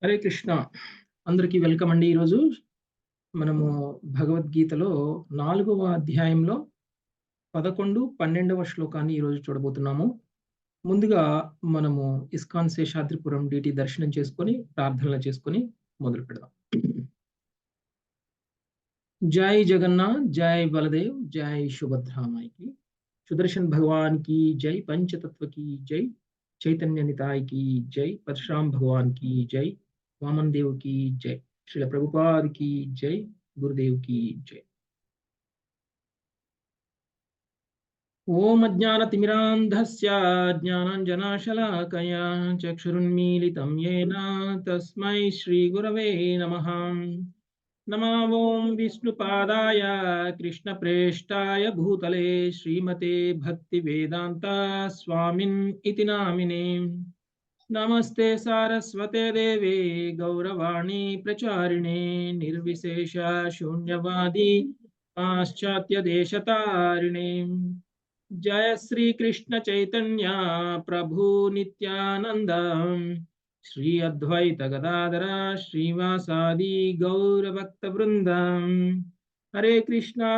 హరే కృష్ణ. అందరికీ వెల్కమ్ అండి. ఈరోజు మనము భగవద్గీతలో 4వ అధ్యాయంలో 11, 12వ శ్లోకాన్ని ఈరోజు చూడబోతున్నాము. ముందుగా మనము ఇస్కాన్ శేషాద్రిపురం డిటి దర్శనం చేసుకొని, ప్రార్థనలు చేసుకొని మొదలు పెడదాం. జై జగన్నాథ్, జై బలదేవ్, జై సుభద్రా మాई की, सुदर्शन भगवान की जय, पंचतत्व की जय, चैतन्य निताय की जय, परशुराम भगवान की जय, वामन देव की जय, श्रील प्रभुपाद की जय, गुरुदेव की जय। ओम अज्ञानतिमिरान्धस्य ज्ञानाञ्जनशलाकया चक्षुरुन्मीलितं येन तस्मै श्रीगुरवे नमः। नमो विष्णुपादाय कृष्णप्रेष्ठाय भूतले श्रीमते भक्तिवेदान्ता स्वामिन् इति नामिने। नमस्ते सारस्वते देवे गौरवाणी प्रचारिणे निर्विशेष शून्यवादी पाश्चात्य देशतारिणे। जय श्री कृष्ण चैतन्य प्रभु नित्यानंद श्री अद्वैत गदाधर श्रीवासादि गौर भक्त वृंद। हरे कृष्णा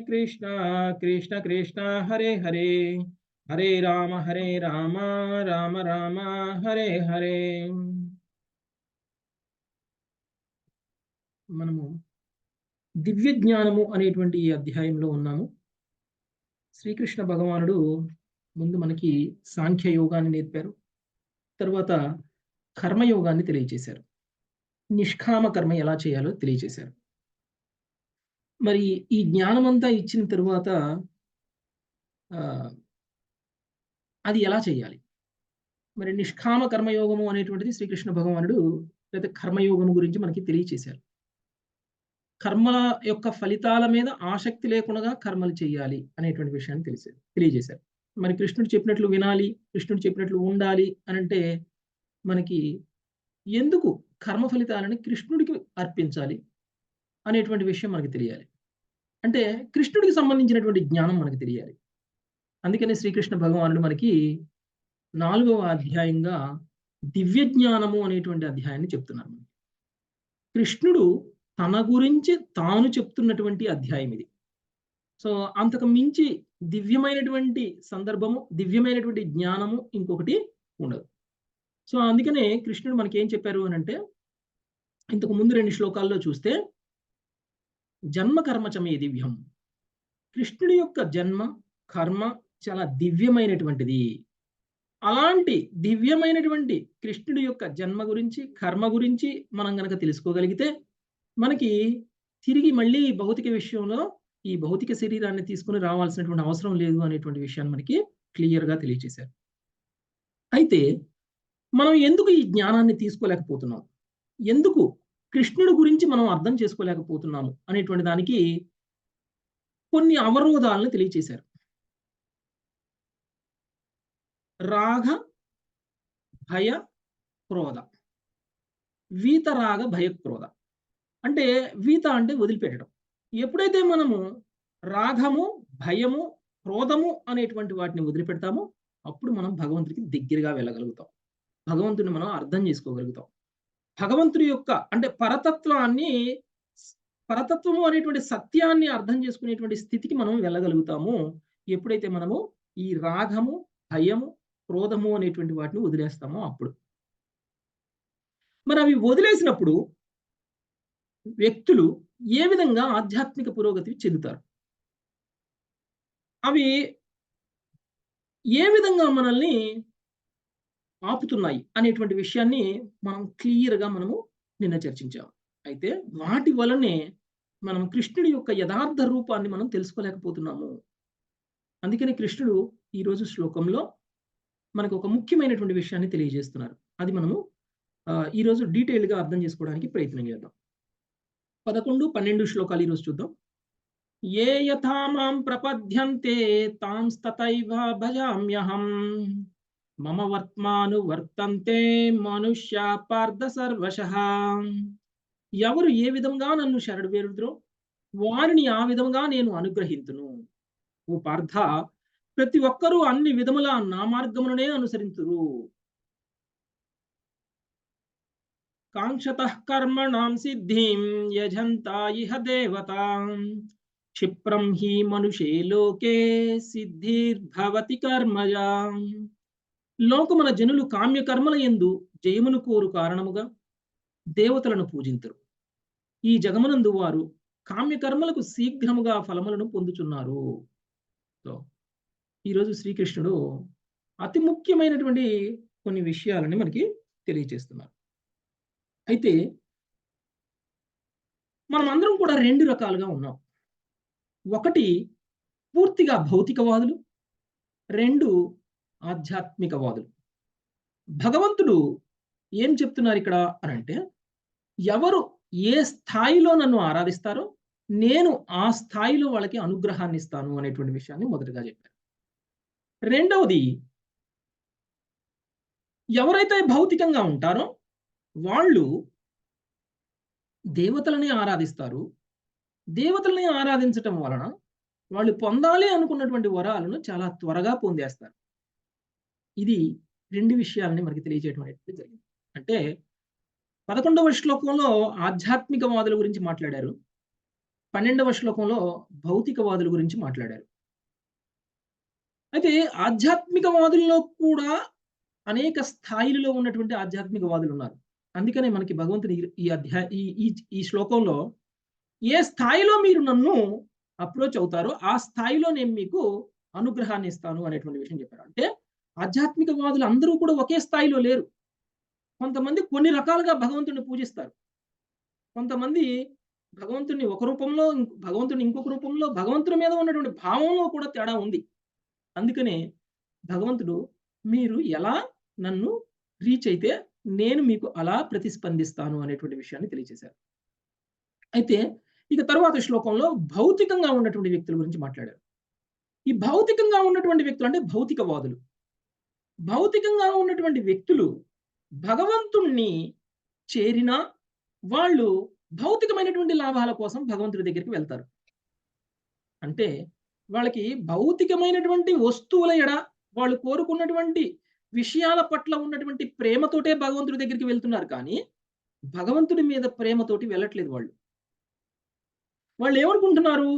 कृष्ण कृष्ण हरे हरे, हरे राम राम राम हरे हरे। మనము దివ్య జ్ఞానము అనేటువంటి ఈ అధ్యాయంలో ఉన్నాము. శ్రీకృష్ణ భగవానుడు ముందు మనకి సాంఖ్య యోగాన్ని నేర్పారు. తర్వాత కర్మయోగాన్ని తెలియజేశారు. నిష్కామ కర్మ ఎలా చేయాలో తెలియజేశారు. మరి ఈ జ్ఞానమంతా ఇచ్చిన తరువాత అది ఎలా చేయాలి? మరి నిష్కామ కర్మయోగము అనేటువంటిది శ్రీకృష్ణ భగవానుడు లేదా కర్మయోగము గురించి మనకి తెలియజేశారు. కర్మల యొక్క ఫలితాల మీద ఆసక్తి లేకుండా కర్మలు చేయాలి అనేటువంటి విషయాన్ని తెలియజేశారు. మరి కృష్ణుడు చెప్పినట్లు వినాలి, కృష్ణుడు చెప్పినట్లు ఉండాలి అని అంటే మనకి ఎందుకు కర్మ ఫలితాలను కృష్ణుడికి అర్పించాలి అనేటువంటి విషయం మనకి తెలియాలి. అంటే కృష్ణుడికి సంబంధించినటువంటి జ్ఞానం మనకి తెలియాలి. అందుకనే శ్రీకృష్ణ భగవానుడు మనకి 4వ అధ్యాయంగా దివ్య జ్ఞానము అనేటువంటి అధ్యాయాన్ని చెప్తున్నారు. కృష్ణుడు తన గురించి తాను చెప్తున్నటువంటి అధ్యాయం ఇది. సో అంతకు మించి దివ్యమైనటువంటి సందర్భము, దివ్యమైనటువంటి జ్ఞానము ఇంకొకటి ఉండదు. సో అందుకనే కృష్ణుడు మనకి ఏం చెప్పారు అని అంటే, ఇంతకు ముందు 2 శ్లోకాల్లో చూస్తే జన్మ కర్మచమే దివ్యం, కృష్ణుడి యొక్క జన్మ కర్మ చాలా దివ్యమైనటువంటిది. అలాంటి దివ్యమైనటువంటి కృష్ణుడి యొక్క జన్మ గురించి కర్మ గురించి మనం గనక తెలుసుకోగలిగితే మనకి తిరిగి మళ్ళీ భౌతిక విషయంలో ఈ భౌతిక శరీరాన్ని తీసుకుని రావాల్సినటువంటి అవసరం లేదు అనేటువంటి విషయాన్ని మనకి క్లియర్గా తెలియజేశారు. అయితే మనం ఎందుకు ఈ జ్ఞానాన్ని తీసుకోలేకపోతున్నాం, ఎందుకు కృష్ణుడి గురించి మనం అర్థం చేసుకోలేకపోతున్నాము అనేటువంటి దానికి కొన్ని అవరోధాలను తెలియజేశారు. రాగ భయ క్రోధ, వీతరాగ భయ క్రోధ. అంటే వీత అంటే వదిలిపెట్టడం. ఎప్పుడైతే మనము రాగము, భయము, క్రోధము అనేటువంటి వాటిని వదిలిపెడతామో అప్పుడు మనం భగవంతుడికి దగ్గరగా వెళ్ళగలుగుతాం, భగవంతుడిని మనం అర్థం చేసుకోగలుగుతాం. భగవంతుడి యొక్క అంటే పరతత్వము అనేటువంటి సత్యాన్ని అర్థం చేసుకునేటువంటి స్థితికి మనం వెళ్ళగలుగుతాము ఎప్పుడైతే మనము ఈ రాగము, భయము, క్రోధము అనేటువంటి వాటిని వదిలేస్తామో అప్పుడు. మరి అవి వదిలేసినప్పుడు వ్యక్తులు ఏ విధంగా ఆధ్యాత్మిక పురోగతి చెందుతారు, అవి ఏ విధంగా మనల్ని ఆపుతున్నాయి అనేటువంటి విషయాన్ని మనం క్లియర్గా మనము నిన్న చర్చించాము. అయితే వాటి వలనే మనం కృష్ణుడి యొక్క యథార్థ రూపాన్ని మనం తెలుసుకోలేకపోతున్నాము. అందుకని కృష్ణుడు ఈరోజు శ్లోకంలో మనకు ఒక ముఖ్యమైనటువంటి విషయాన్ని తెలియజేస్తున్నారు. అది మనము ఈరోజు డీటెయిల్గా అర్థం చేసుకోవడానికి ప్రయత్నం చేద్దాం. 11, 12 శ్లోకాలు ఈరోజు చూద్దాం. ఏ యథా మాం ప్రపద్యంతే తాంస్తతైవ భజామ్యహం, మమ వర్త్మాను వర్తంతే మనుష్య పార్థ సర్వశః. ఎవరు ఏ విధంగా నన్ను శరణు వేడుదురో వారిని ఆ విధంగా నేను అనుగ్రహింతును. ఓ పార్థ, ప్రతి ఒక్కరూ అన్ని విధముల నా మార్గమునే అనుసరింతురు. కాంక్షతః కర్మణాం సిద్ధిం యజంతా ఇహ దేవతాం క్షిప్రం హి మనుషే లోకే సిద్ధిర్భవతి కర్మజా. లోకమున జనులు కామ్యకర్మల యందు జయమును కోరు కారణముగా దేవతలను పూజింతురు. ఈ జగమునందు వారు కామ్యకర్మలకు శీఘ్రముగా ఫలములను పొందుచున్నారు. సో ఈరోజు శ్రీకృష్ణుడు అతి ముఖ్యమైనటువంటి కొన్ని విషయాలని మనకి తెలియజేస్తున్నారు. అయితే మనం అందరం కూడా రెండు రకాలుగా ఉన్నాం. ఒకటి పూర్తిగా భౌతికవాదులు, రెండు ఆధ్యాత్మికవాదులు. భగవంతుడు ఏం చెప్తున్నారు ఇక్కడ అనంటే, ఎవరు ఏ స్థాయిలో నన్ను ఆరాధిస్తారో నేను ఆ స్థాయిలో వాళ్ళకి అనుగ్రహాన్ని ఇస్తాను అనేటువంటి విషయాన్ని మొదటగా చెప్పారు. రెండవది, ఎవరైతే భౌతికంగా ఉంటారో వాళ్ళు దేవతలని ఆరాధిస్తారు. దేవతలని ఆరాధించటం వలన వాళ్ళు పొందాలి అనుకున్నటువంటి వరాలను చాలా త్వరగా పొందేస్తారు. ఇది రెండు విషయాలని మనకి తెలియజేయడం అనేది జరిగింది. అంటే 11వ శ్లోకంలో ఆధ్యాత్మికవాదుల గురించి మాట్లాడారు. 12వ శ్లోకంలో భౌతికవాదుల గురించి మాట్లాడారు. అయితే ఆధ్యాత్మికవాదుల్లో కూడా అనేక స్థాయిలలో ఉన్నటువంటి ఆధ్యాత్మికవాదులు ఉన్నారు. అందుకనే మనకి భగవంతుని ఈ శ్లోకంలో ఏ స్థాయిలో మీరు నన్ను అప్రోచ్ అవుతారో ఆ స్థాయిలో నేను మీకు అనుగ్రహాన్ని ఇస్తాను అనేటువంటి విషయం చెప్పారు. అంటే ఆధ్యాత్మికవాదులు అందరూ కూడా ఒకే స్థాయిలో లేరు. కొంతమంది కొన్ని రకాలుగా భగవంతుడిని పూజిస్తారు. కొంతమంది భగవంతుడిని ఒక రూపంలో, భగవంతుడిని ఇంకొక రూపంలో, భగవంతుడి మీద ఉన్నటువంటి భావంలో కూడా తేడా ఉంది. అందుకనే భగవంతుడు మీరు ఎలా నన్ను రీచ్ అయితే నేను మీకు అలా ప్రతిస్పందిస్తాను అనేటువంటి విషయాన్ని తెలియజేశారు. అయితే ఇక తరువాత శ్లోకంలో భౌతికంగా ఉన్నటువంటి వ్యక్తుల గురించి మాట్లాడారు. ఈ భౌతికంగా ఉన్నటువంటి వ్యక్తులు అంటే భౌతికవాదులు. భౌతికంగా ఉన్నటువంటి వ్యక్తులు భగవంతుణ్ణి చేరినా వాళ్ళు భౌతికమైనటువంటి లాభాల కోసం భగవంతుడి దగ్గరికి వెళ్తారు. అంటే వాళ్ళకి భౌతికమైనటువంటి వస్తువుల ఎడ వాళ్ళు కోరుకున్నటువంటి విషయాల పట్ల ఉన్నటువంటి ప్రేమతోటే భగవంతుడి దగ్గరికి వెళ్తున్నారు కానీ భగవంతుడి మీద ప్రేమతోటి వెళ్ళట్లేదు వాళ్ళు. వాళ్ళు ఏమనుకుంటున్నారు,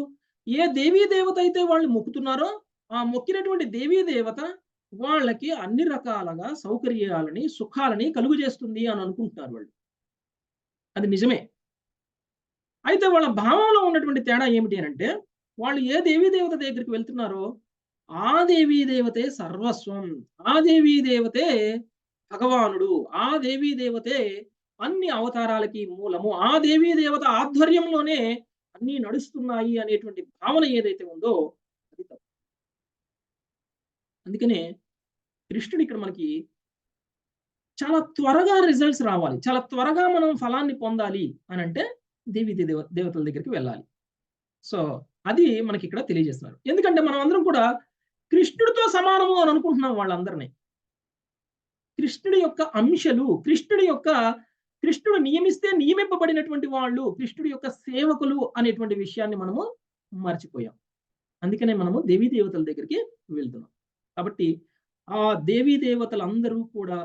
ఏ దేవీ దేవత అయితే వాళ్ళు మొక్కుతున్నారో ఆ మొక్కినటువంటి దేవీ దేవత వాళ్ళకి అన్ని రకాలుగా సౌకర్యాలని, సుఖాలని కలుగజేస్తుంది అని అనుకుంటున్నారు వాళ్ళు. అది నిజమే. అయితే వాళ్ళ భావంలో ఉన్నటువంటి తేడా ఏమిటి అనంటే, వాళ్ళు ఏ దేవీ దేవత దగ్గరికి వెళ్తున్నారో ఆ దేవీ దేవతే సర్వస్వం, ఆ దేవీ దేవతే భగవానుడు, ఆ దేవీ దేవతే అన్ని అవతారాలకి మూలము, ఆ దేవీ దేవత ఆధ్వర్యంలోనే అన్నీ నడుస్తున్నాయి అనేటువంటి భావన ఏదైతే ఉందో అది తప్పు. అందుకనే కృష్ణుడు ఇక్కడ మనకి చాలా త్వరగా రిజల్ట్స్ రావాలి, చాలా త్వరగా మనం ఫలాన్ని పొందాలి అని అంటే దేవీ దేవతల దగ్గరికి వెళ్ళాలి. సో అది మనకి ఇక్కడ తెలియజేస్తున్నారు. ఎందుకంటే మనం అందరం కూడా కృష్ణుడితో సమానము అని అనుకుంటున్నాం వాళ్ళందరినీ. కృష్ణుడి యొక్క అంశలు, కృష్ణుడు నియమిస్తే నియమింపబడినటువంటి వాళ్ళు, కృష్ణుడి యొక్క సేవకులు అనేటువంటి విషయాన్ని మనము మర్చిపోయాం. అందుకనే మనము దేవీ దేవతల దగ్గరికి వెళ్తున్నాం. కాబట్టి ఆ దేవీ దేవతలందరూ కూడా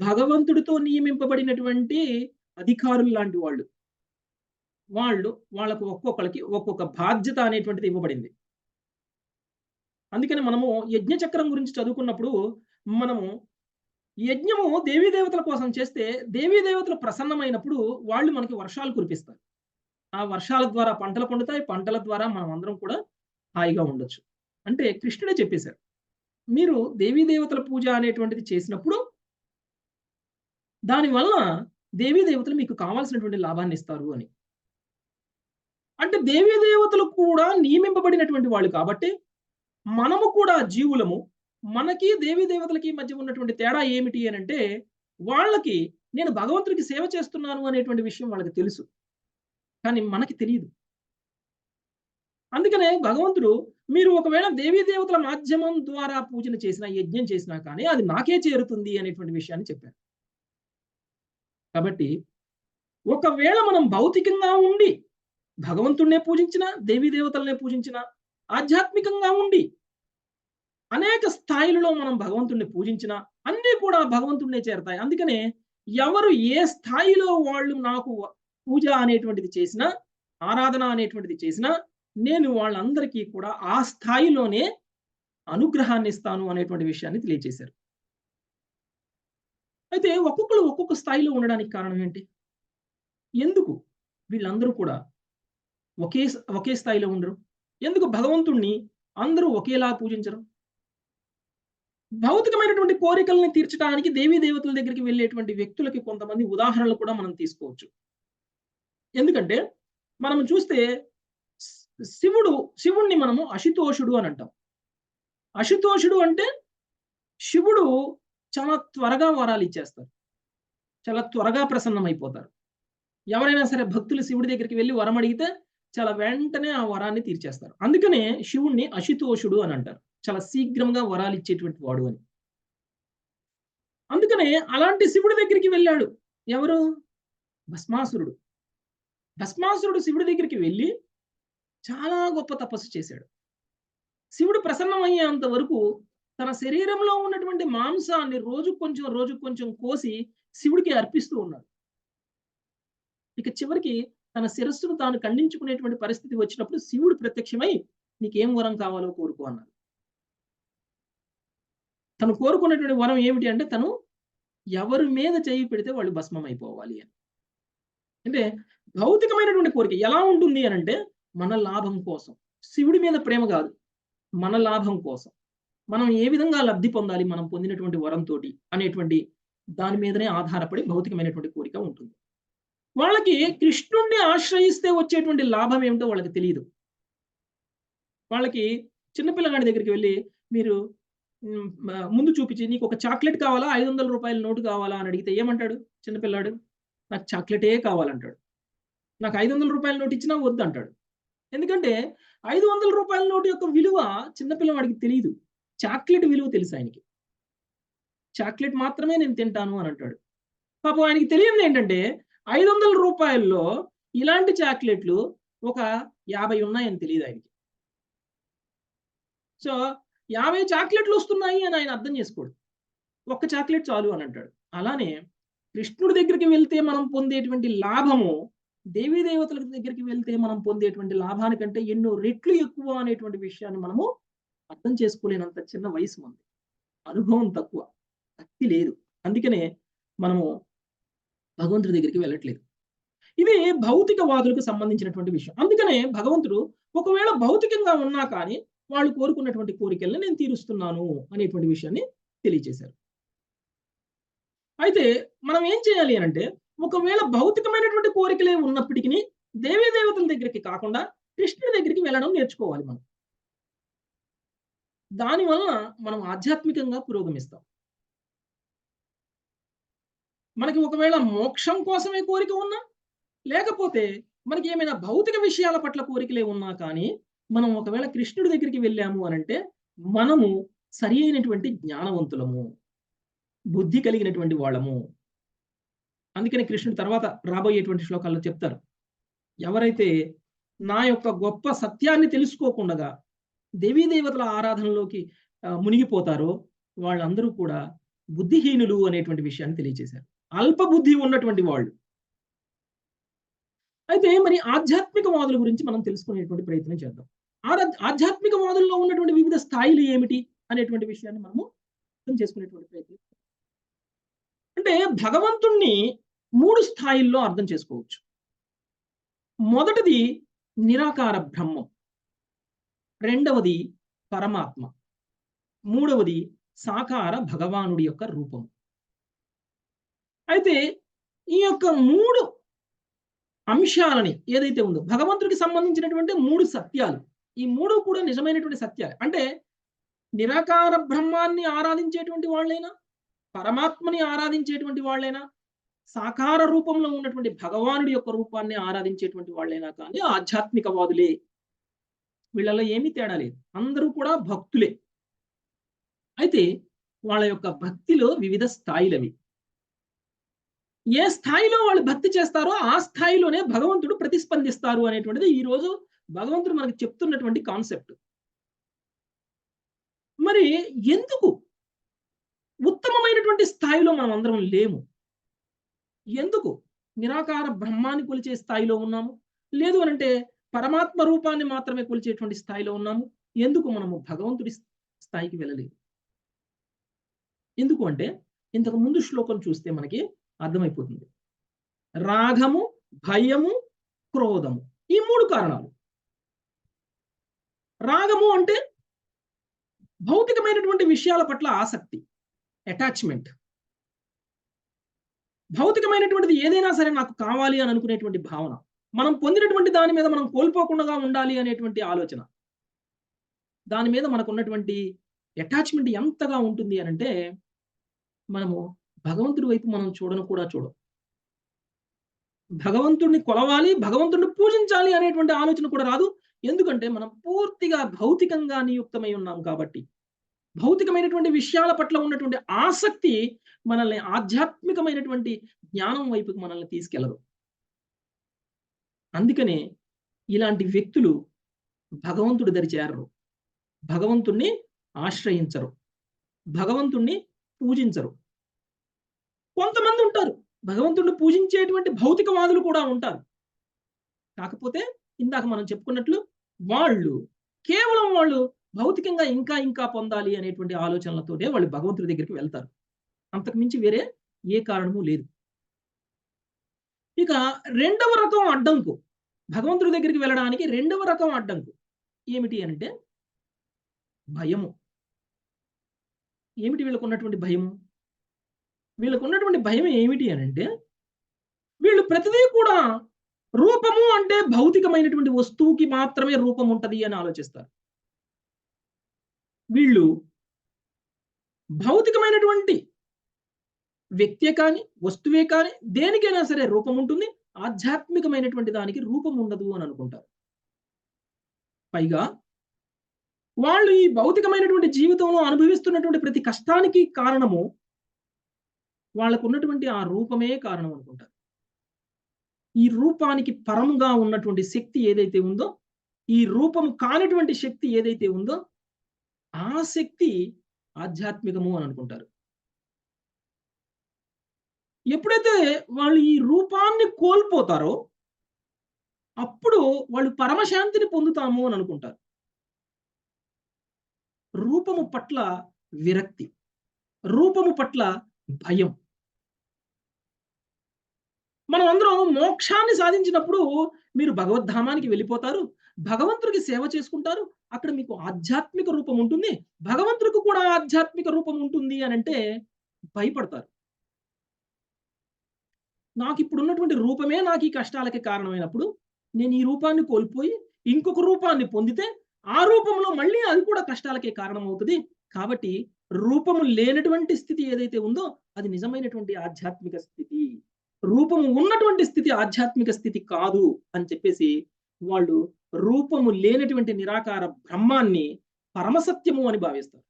భగవంతుడితో నియమింపబడినటువంటి అధికారులు లాంటి వాళ్ళు. వాళ్ళకు ఒక్కొక్కరికి ఒక్కొక్క బాధ్యత అనేటువంటిది ఇవ్వబడింది. అందుకని మనము యజ్ఞచక్రం గురించి చదువుకున్నప్పుడు మనము యజ్ఞము దేవీ దేవతల కోసం చేస్తే దేవీ దేవతలు ప్రసన్నమైనప్పుడు వాళ్ళు మనకి వర్షాలు కురిపిస్తారు. ఆ వర్షాల ద్వారా పంటలు పండుతాయి. పంటల ద్వారా మనం అందరం కూడా హాయిగా ఉండొచ్చు. అంటే కృష్ణుడే చెప్పేశారు, మీరు దేవీ దేవతల పూజ అనేటువంటిది చేసినప్పుడు దానివల్ల దేవీ దేవతలు మీకు కావాల్సినటువంటి లాభాన్ని ఇస్తారు అని. అంటే దేవీ దేవతలు కూడా నియమింపబడినటువంటి వాళ్ళు కాబట్టి మనము కూడా జీవులము. మనకి దేవీ దేవతలకి మధ్య ఉన్నటువంటి తేడా ఏమిటి అనంటే, వాళ్ళకి నేను భగవంతుడికి సేవ చేస్తున్నాను అనేటువంటి విషయం వాళ్ళకి తెలుసు. కానీ మనకి తెలీదు. అందుకనే భగవంతుడు మీరు ఒకవేళ దేవీ దేవతల మాధ్యమం ద్వారా పూజన చేసినా, యజ్ఞం చేసినా కానీ అది నాకే చేరుతుంది అనేటువంటి విషయాన్ని చెప్పారు. కాబట్టి ఒకవేళ మనం భౌతికంగా ఉండి భగవంతుడినే పూజించినా, దేవీ దేవతలనే పూజించినా, ఆధ్యాత్మికంగా ఉండి అనేక స్థాయిలలో మనం భగవంతుడిని పూజించినా అన్నీ కూడా భగవంతుడినే చేరతాయి. అందుకనే ఎవరు ఏ స్థాయిలో వాళ్ళు నాకు పూజ అనేటువంటిది చేసినా, ఆరాధన అనేటువంటిది చేసినా, నేను వాళ్ళందరికీ కూడా ఆ స్థాయిలోనే అనుగ్రహాన్ని ఇస్తాను అనేటువంటి విషయాన్ని తెలియజేశారు. అయితే ఒక్కొక్కళ్ళు ఒక్కొక్క స్థాయిలో ఉండడానికి కారణం ఏంటి? ఎందుకు వీళ్ళందరూ కూడా ఒకే స్థాయిలో ఉండరు? ఎందుకు భగవంతుడిని అందరూ ఒకేలా పూజించరు? భౌతికమైనటువంటి కోరికల్ని తీర్చడానికి దేవీ దేవతల దగ్గరికి వెళ్ళేటువంటి వ్యక్తులకి కొంతమంది ఉదాహరణలు కూడా మనం తీసుకోవచ్చు. ఎందుకంటే మనం చూస్తే శివుడిని మనము అశుతోషుడు అని అంటాం. అశుతోషుడు అంటే శివుడు చాలా త్వరగా వరాలు ఇచ్చేస్తారు. చాలా త్వరగా ప్రసన్నమైపోతారు. ఎవరైనా సరే భక్తులు శివుడి దగ్గరికి వెళ్లి వరం అడిగితే చాలా వెంటనే ఆ వరాన్ని తీర్చేస్తారు. అందుకనే శివుడిని అశుతోషుడు అని అంటారు. చాలా శీఘ్రంగా వరాలు ఇచ్చేటువంటి వాడు అని. అందుకనే అలాంటి శివుడి దగ్గరికి వెళ్ళాడు ఎవరు? భస్మాసురుడు. భస్మాసురుడు శివుడి దగ్గరికి వెళ్లి చాలా గొప్ప తపస్సు చేశాడు. శివుడు ప్రసన్నమయ్యేంత వరకు తన శరీరంలో ఉన్నటువంటి మాంసాన్ని రోజు కొంచెం కోసి శివుడికి అర్పిస్తూ ఉన్నాడు. ఇక చివరికి తన శిరస్సును తాను ఖండించుకునేటువంటి పరిస్థితి వచ్చినప్పుడు శివుడు ప్రత్యక్షమై నీకేం వరం కావాలో కోరుకో అన్నాడు. తను కోరుకున్నటువంటి వరం ఏమిటి అంటే తను ఎవరి మీద చేయి పెడితే వాళ్ళు భస్మం అయిపోవాలి అని. అంటే భౌతికమైనటువంటి కోరిక ఎలా ఉంటుంది అనంటే మన లాభం కోసం. శివుడి మీద ప్రేమ కాదు. మన లాభం కోసం. మనం ఏ విధంగా లబ్ధి పొందాలి మనం పొందినటువంటి వరంతోటి అనేటువంటి దాని మీదనే ఆధారపడి భౌతికమైనటువంటి కోరిక ఉంటుంది. వాళ్ళకి కృష్ణుడిని ఆశ్రయిస్తే వచ్చేటువంటి లాభం ఏమిటో వాళ్ళకి తెలియదు. వాళ్ళకి చిన్న పిల్లగాడి దగ్గరికి వెళ్లి మీరు ముందు చూపించి నీకు ఒక చాక్లెట్ కావాలా? 500 రూపాయల నోటు కావాలా? అని అడిగితే ఏమంటాడు చిన్న పిల్లాడు? నాకు చాక్లెటే కావాలంటాడు. నాకు 500 రూపాయల నోటు ఇచ్చినా వద్దంటాడు. ఎందుకంటే 500 రూపాయల నోటు యొక్క విలువ చిన్న పిల్లవాడికి తెలీదు. చాక్లెట్ విలువ తెలుసు ఆయనకి. చాక్లెట్ మాత్రమే నేను తింటాను అని అంటాడు. పాపం ఆయనకి తెలియనిది ఏంటంటే 500 రూపాయల్లో ఇలాంటి చాక్లెట్లు ఒక 50 ఉన్నాయని తెలియదు ఆయనకి. సో 50 చాక్లెట్లు వస్తున్నాయి అని ఆయన అర్థం చేసుకోడు. ఒక్క చాక్లెట్ చాలు అని అంటాడు. అలానే కృష్ణుడి దగ్గరికి వెళ్తే మనం పొందేటువంటి లాభము దేవీ దేవతల దగ్గరికి వెళ్తే మనం పొందేటువంటి లాభానికంటే ఎన్నో రెట్లు ఎక్కువ అనేటువంటి విషయాన్ని మనము అర్థం చేసుకోలేనంత చిన్న వయసు మనది. అనుభవం తక్కువ. భక్తి లేదు. అందుకనే మనము భగవంతుడి దగ్గరికి వెళ్ళట్లేదు. ఇది భౌతికవాదులకు సంబంధించినటువంటి విషయం. అందుకనే భగవంతుడు ఒకవేళ భౌతికంగా ఉన్నా కానీ వాళ్ళు కోరుకున్నటువంటి కోరికల్ని నేను తీరుస్తున్నాను అనేటువంటి విషయాన్ని తెలియజేశారు. అయితే మనం ఏం చేయాలి అనంటే ఒకవేళ భౌతికమైనటువంటి కోరికలే ఉన్నప్పటికీ దేవీ దేవతల దగ్గరికి కాకుండా కృష్ణుడి దగ్గరికి వెళ్ళడం నేర్చుకోవాలి మనం. దానివల్ల మనం ఆధ్యాత్మికంగా పురోగమిస్తాం. మనకి ఒకవేళ మోక్షం కోసమే కోరిక ఉన్నా లేకపోతే మనకి ఏమైనా భౌతిక విషయాల పట్ల కోరికలే ఉన్నా కానీ మనం ఒకవేళ కృష్ణుడి దగ్గరికి వెళ్ళాము అనంటే మనము సరి అయినటువంటి జ్ఞానవంతులము, బుద్ధి కలిగినటువంటి వాళ్ళము. అందుకని కృష్ణుడు తర్వాత రాబోయేటువంటి శ్లోకాల్లో చెప్తారు. ఎవరైతే నా యొక్క గొప్ప సత్యాన్ని తెలుసుకోకుండా దేవీ దేవతల ఆరాధనలోకి మునిగిపోతారో వాళ్ళందరూ కూడా బుద్ధిహీనులు అనేటువంటి విషయాన్ని తెలియజేశారు. అల్ప బుద్ధి ఉన్నటువంటి వాళ్ళు. అయితే మరి ఆధ్యాత్మికవాదుల గురించి మనం తెలుసుకునేటువంటి ప్రయత్నం చేద్దాం. ఆధ్యాత్మికవాదుల్లో ఉన్నటువంటి వివిధ స్థాయిలు ఏమిటి అనేటువంటి విషయాన్ని మనము అర్థం చేసుకునేటువంటి ప్రయత్నం. అంటే భగవంతుణ్ణి 3 స్థాయిల్లో అర్థం చేసుకోవచ్చు. మొదటిది నిరాకార బ్రహ్మం, రెండవది పరమాత్మ, మూడవది సాకార భగవానుడి యొక్క రూపం. అయితే ఈ యొక్క 3 అంశాలని ఏదైతే ఉందో భగవంతుడికి సంబంధించినటువంటి 3 సత్యాలు, ఈ 3 కూడా నిజమైనటువంటి సత్యాలు. అంటే నిరాకార బ్రహ్మాన్ని ఆరాధించేటువంటి వాళ్ళైనా, పరమాత్మని ఆరాధించేటువంటి వాళ్ళైనా, సాకార రూపంలో ఉన్నటువంటి భగవానుడి యొక్క రూపాన్ని ఆరాధించేటువంటి వాళ్ళైనా కానీ ఆధ్యాత్మికవాదులే. వీళ్ళలో ఏమీ తేడా లేదు. అందరూ కూడా భక్తులే. అయితే వాళ్ళ యొక్క భక్తిలో వివిధ స్థాయిలవి. ఏ స్థాయిలో వాళ్ళు భక్తి చేస్తారో ఆ స్థాయిలోనే భగవంతుడు ప్రతిస్పందిస్తారు అనేటువంటిది ఈ రోజు భగవంతుడు మనకు చెప్తున్నటువంటి కాన్సెప్ట్. మరి ఎందుకు ఉత్తమమైనటువంటి స్థాయిలో మనం అందరం లేము? ఎందుకు నిరాకార బ్రహ్మాన్ని కొలిచే స్థాయిలో ఉన్నాము? లేదు అనంటే పరమాత్మ రూపాన్ని మాత్రమే కొలిచేటువంటి స్థాయిలో ఉన్నాము. ఎందుకు మనము భగవంతుడి స్థాయికి వెళ్ళలేదు? ఎందుకు అంటే ఇంతకు ముందు శ్లోకం చూస్తే మనకి అర్థమైపోతుంది. రాగము, భయము, క్రోధము. ఈ 3 కారణాలు. రాగము అంటే భౌతికమైనటువంటి విషయాల పట్ల ఆసక్తి, అటాచ్‌మెంట్. భౌతికమైనటువంటిది ఏదైనా సరే నాకు కావాలి అని అనుకునేటువంటి భావన. మనం పొందినటువంటి దాని మీద మనం కోల్పోకుండా ఉండాలి అనేటువంటి ఆలోచన. దాని మీద మనకున్నటువంటి అటాచ్‌మెంట్ ఎంతగా ఉంటుంది అనంటే, మనము భగవంతుడి వైపు మనం చూడను కూడా చూడం. భగవంతుడిని కొలవాలి, భగవంతుడిని పూజించాలి అనేటువంటి ఆలోచన కూడా రాదు. ఎందుకంటే మనం పూర్తిగా భౌతికంగా నియుక్తమై ఉన్నాం కాబట్టి. భౌతికమైనటువంటి విషయాల పట్ల ఉన్నటువంటి ఆసక్తి మనల్ని ఆధ్యాత్మికమైనటువంటి జ్ఞానం వైపుకి మనల్ని తీసుకెళ్లదు. అందుకనే ఇలాంటి వ్యక్తులు భగవంతుడి దరి చేరరు. భగవంతుడిని ఆశ్రయించరు. భగవంతుడిని పూజించరు. కొంతమంది ఉంటారు. భగవంతుడిని పూజించేటువంటి భౌతికవాదులు కూడా ఉంటారు. కాకపోతే ఇందాక మనం చెప్పుకున్నట్లు కేవలం వాళ్ళు భౌతికంగా ఇంకా ఇంకా పొందాలి అనేటువంటి ఆలోచనలతోనే వాళ్ళు భగవంతుడి దగ్గరికి వెళ్తారు. అంతకు మించి వేరే ఏ కారణము లేదు. ఇక రెండవ రకం అడ్డంకు. భగవంతుడి దగ్గరికి వెళ్ళడానికి రెండవ రకం అడ్డంకు ఏమిటి అనంటే భయము. ఏమిటి వీళ్ళకున్నటువంటి భయము? వీళ్ళకున్నటువంటి భయం ఏమిటి అనంటే, వీళ్ళు ప్రతిదీ కూడా రూపము అంటే భౌతికమైనటువంటి వస్తువుకి మాత్రమే రూపం ఉంటది అని ఆలోచిస్తారు. వీళ్ళు భౌతికమైనటువంటి వ్యక్తే కానీ, వస్తువే కానీ దేనికైనా సరే రూపం ఉంటుంది. ఆధ్యాత్మికమైనటువంటి దానికి రూపం ఉండదు అని అనుకుంటారు. పైగా వాళ్ళు ఈ భౌతికమైనటువంటి జీవితంలో అనుభవిస్తున్నటువంటి ప్రతి కష్టానికి కారణము వాళ్ళకున్నటువంటి ఆ రూపమే కారణం అనుకుంటారు. ఈ రూపానికి పరముగా ఉన్నటువంటి శక్తి ఏదైతే ఉందో, ఈ రూపము కానటువంటి శక్తి ఏదైతే ఉందో, ఆ శక్తి ఆధ్యాత్మికము అని అనుకుంటారు. ఎప్పుడైతే వాళ్ళు ఈ రూపాన్ని కోల్పోతారో, అప్పుడు వాళ్ళు పరమశాంతిని పొందుతాము అని అనుకుంటారు. రూపము పట్ల విరక్తి, రూపము పట్ల భయం. మనం అందరం మోక్షాన్ని సాధించినప్పుడు మీరు భగవద్ధామానికి వెళ్ళిపోతారు. భగవంతుడికి సేవ చేసుకుంటారు. అక్కడ మీకు ఆధ్యాత్మిక రూపం ఉంటుంది. భగవంతుడికి కూడా ఆధ్యాత్మిక రూపం ఉంటుంది అనంటే భయపడతారు. నాకిప్పుడున్నటువంటి రూపమే నాకు ఈ కష్టాలకి కారణమైనప్పుడు, నేను ఈ రూపాన్ని కోల్పోయి ఇంకొక రూపాన్ని పొందితే, ఆ రూపంలో మళ్ళీ అది కూడా కష్టాలకే కారణమవుతది. కాబట్టి రూపము లేనటువంటి స్థితి ఏదైతే ఉందో, అది నిజమైనటువంటి ఆధ్యాత్మిక స్థితి. రూపము ఉన్నటువంటి స్థితి ఆధ్యాత్మిక స్థితి కాదు అని చెప్పేసి, వాళ్ళు రూపము లేనటువంటి నిరాకార బ్రహ్మాన్ని పరమసత్యము అని భావిస్తారు.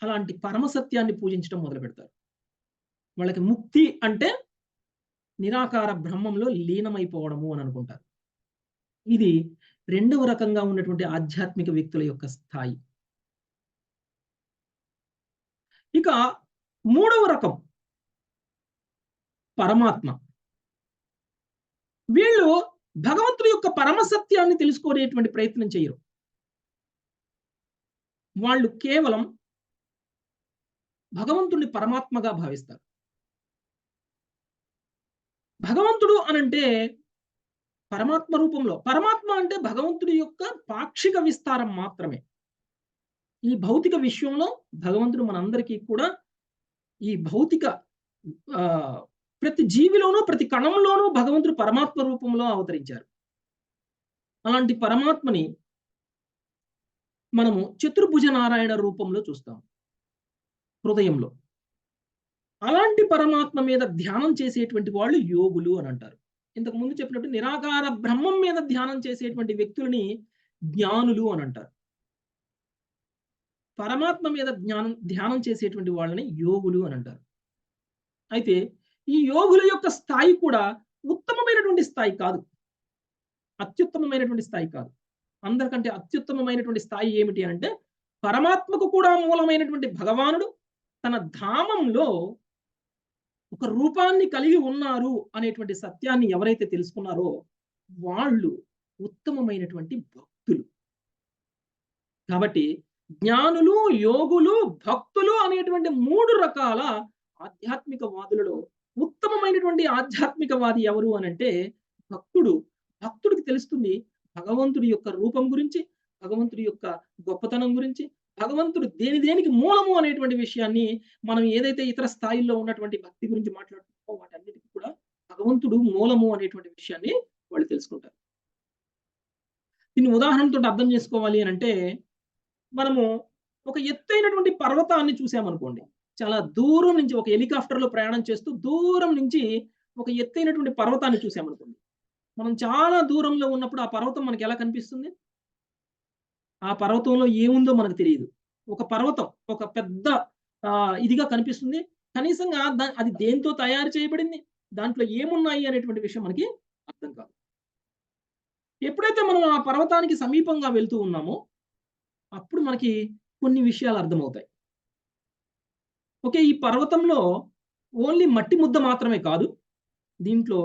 అలాంటి పరమసత్యాన్ని పూజించడం మొదలుపెడతారు. వాళ్ళకి ముక్తి అంటే నిరాకార బ్రహ్మంలో లీనమైపోవడము అని అనుకుంటారు. ఇది రెండవ రకంగా ఉన్నటువంటి ఆధ్యాత్మిక వ్యక్తుల యొక్క స్థాయి. ఇక మూడవ రకం పరమాత్మ. వీళ్ళు భగవంతుడి యొక్క పరమసత్యాన్ని తెలుసుకునేటువంటి ప్రయత్నం చేయరు. వాళ్ళు కేవలం భగవంతుడిని పరమాత్మగా భావిస్తారు. భగవంతుడు అనంటే పరమాత్మ రూపంలో, పరమాత్మ అంటే భగవంతుడి యొక్క పాక్షిక విస్తారం మాత్రమే. ఈ భౌతిక విశ్వంలో భగవంతుడు మనందరికీ కూడా ఈ భౌతిక ప్రతి జీవిలోనూ, ప్రతి కణంలోనూ భగవంతుడు పరమాత్మ రూపంలో అవతరించారు. అలాంటి పరమాత్మని మనము చతుర్భుజ నారాయణ రూపంలో చూస్తాం హృదయంలో. అలాంటి పరమాత్మ మీద ధ్యానం చేసేటువంటి వాళ్ళు యోగులు అని అంటారు. ఇంతకు ముందు చెప్పినట్టు నిరాకార బ్రహ్మం మీద ధ్యానం చేసేటువంటి వ్యక్తులని జ్ఞానులు అని అంటారు. పరమాత్మ మీద ధ్యానం చేసేటువంటి వాళ్ళని యోగులు అని అంటారు. అయితే ఈ యోగుల యొక్క స్థాయి కూడా ఉత్తమమైనటువంటి స్థాయి కాదు. అత్యుత్తమమైనటువంటి స్థాయి కాదు. అందరికంటే అత్యుత్తమమైనటువంటి స్థాయి ఏమిటి అంటే, పరమాత్మకు కూడా మూలమైనటువంటి భగవానుడు తన ధామంలో ఒక రూపాన్ని కలిగి ఉన్నారు అనేటువంటి సత్యాన్ని ఎవరైతే తెలుసుకున్నారో వాళ్ళు ఉత్తమమైనటువంటి భక్తులు. కాబట్టి జ్ఞానులు, యోగులు, భక్తులు అనేటువంటి 3 రకాల ఆధ్యాత్మికవాదులలో ఉత్తమమైనటువంటి ఆధ్యాత్మికవాది ఎవరు అనంటే భక్తుడు. భక్తుడికి తెలుస్తుంది భగవంతుడి యొక్క రూపం గురించి, భగవంతుడి యొక్క గొప్పతనం గురించి, భగవంతుడు దేనికి మూలము అనేటువంటి విషయాన్ని మనం ఏదైతే ఇతర స్థాయిల్లో ఉన్నటువంటి భక్తి గురించి మాట్లాడుతున్నామో వాటన్నిటికి కూడా భగవంతుడు మూలము అనేటువంటి విషయాన్ని వాళ్ళు తెలుసుకుంటారు. దీన్ని ఉదాహరణతోటి అర్థం చేసుకోవాలి అనంటే మనము ఒక ఎత్తైనటువంటి పర్వతాన్ని చూసామనుకోండి. చాలా దూరం నుంచి ఒక హెలికాప్టర్‌లో ప్రయాణం చేస్తూ దూరం నుంచి ఒక ఎత్తైనటువంటి పర్వతాన్ని చూసామనుకోండి. మనం చాలా దూరంలో ఉన్నప్పుడు ఆ పర్వతం మనకెలా కనిపిస్తుంది? ఆ పర్వతంలో ఏముందో మనకు తెలీదు. ఒక పర్వతం ఒక పెద్ద ఇదిగా కనిపిస్తుంది. కనీసంగా అది దేనితో తయారు చేయబడింది? దాంట్లో ఏమున్నాయి అనేటువంటి విషయం మనకి అర్థం కాదు. ఎప్పుడైతే మనం ఆ పర్వతానికి సమీపంగా వెళ్తూ ఉన్నామో అప్పుడు మనకి కొన్ని విషయాలు అర్థమవుతాయి. ఓకే. ఈ పర్వతంలో ఓన్లీ మట్టి ముద్ద మాత్రమే కాదు. దీంట్లో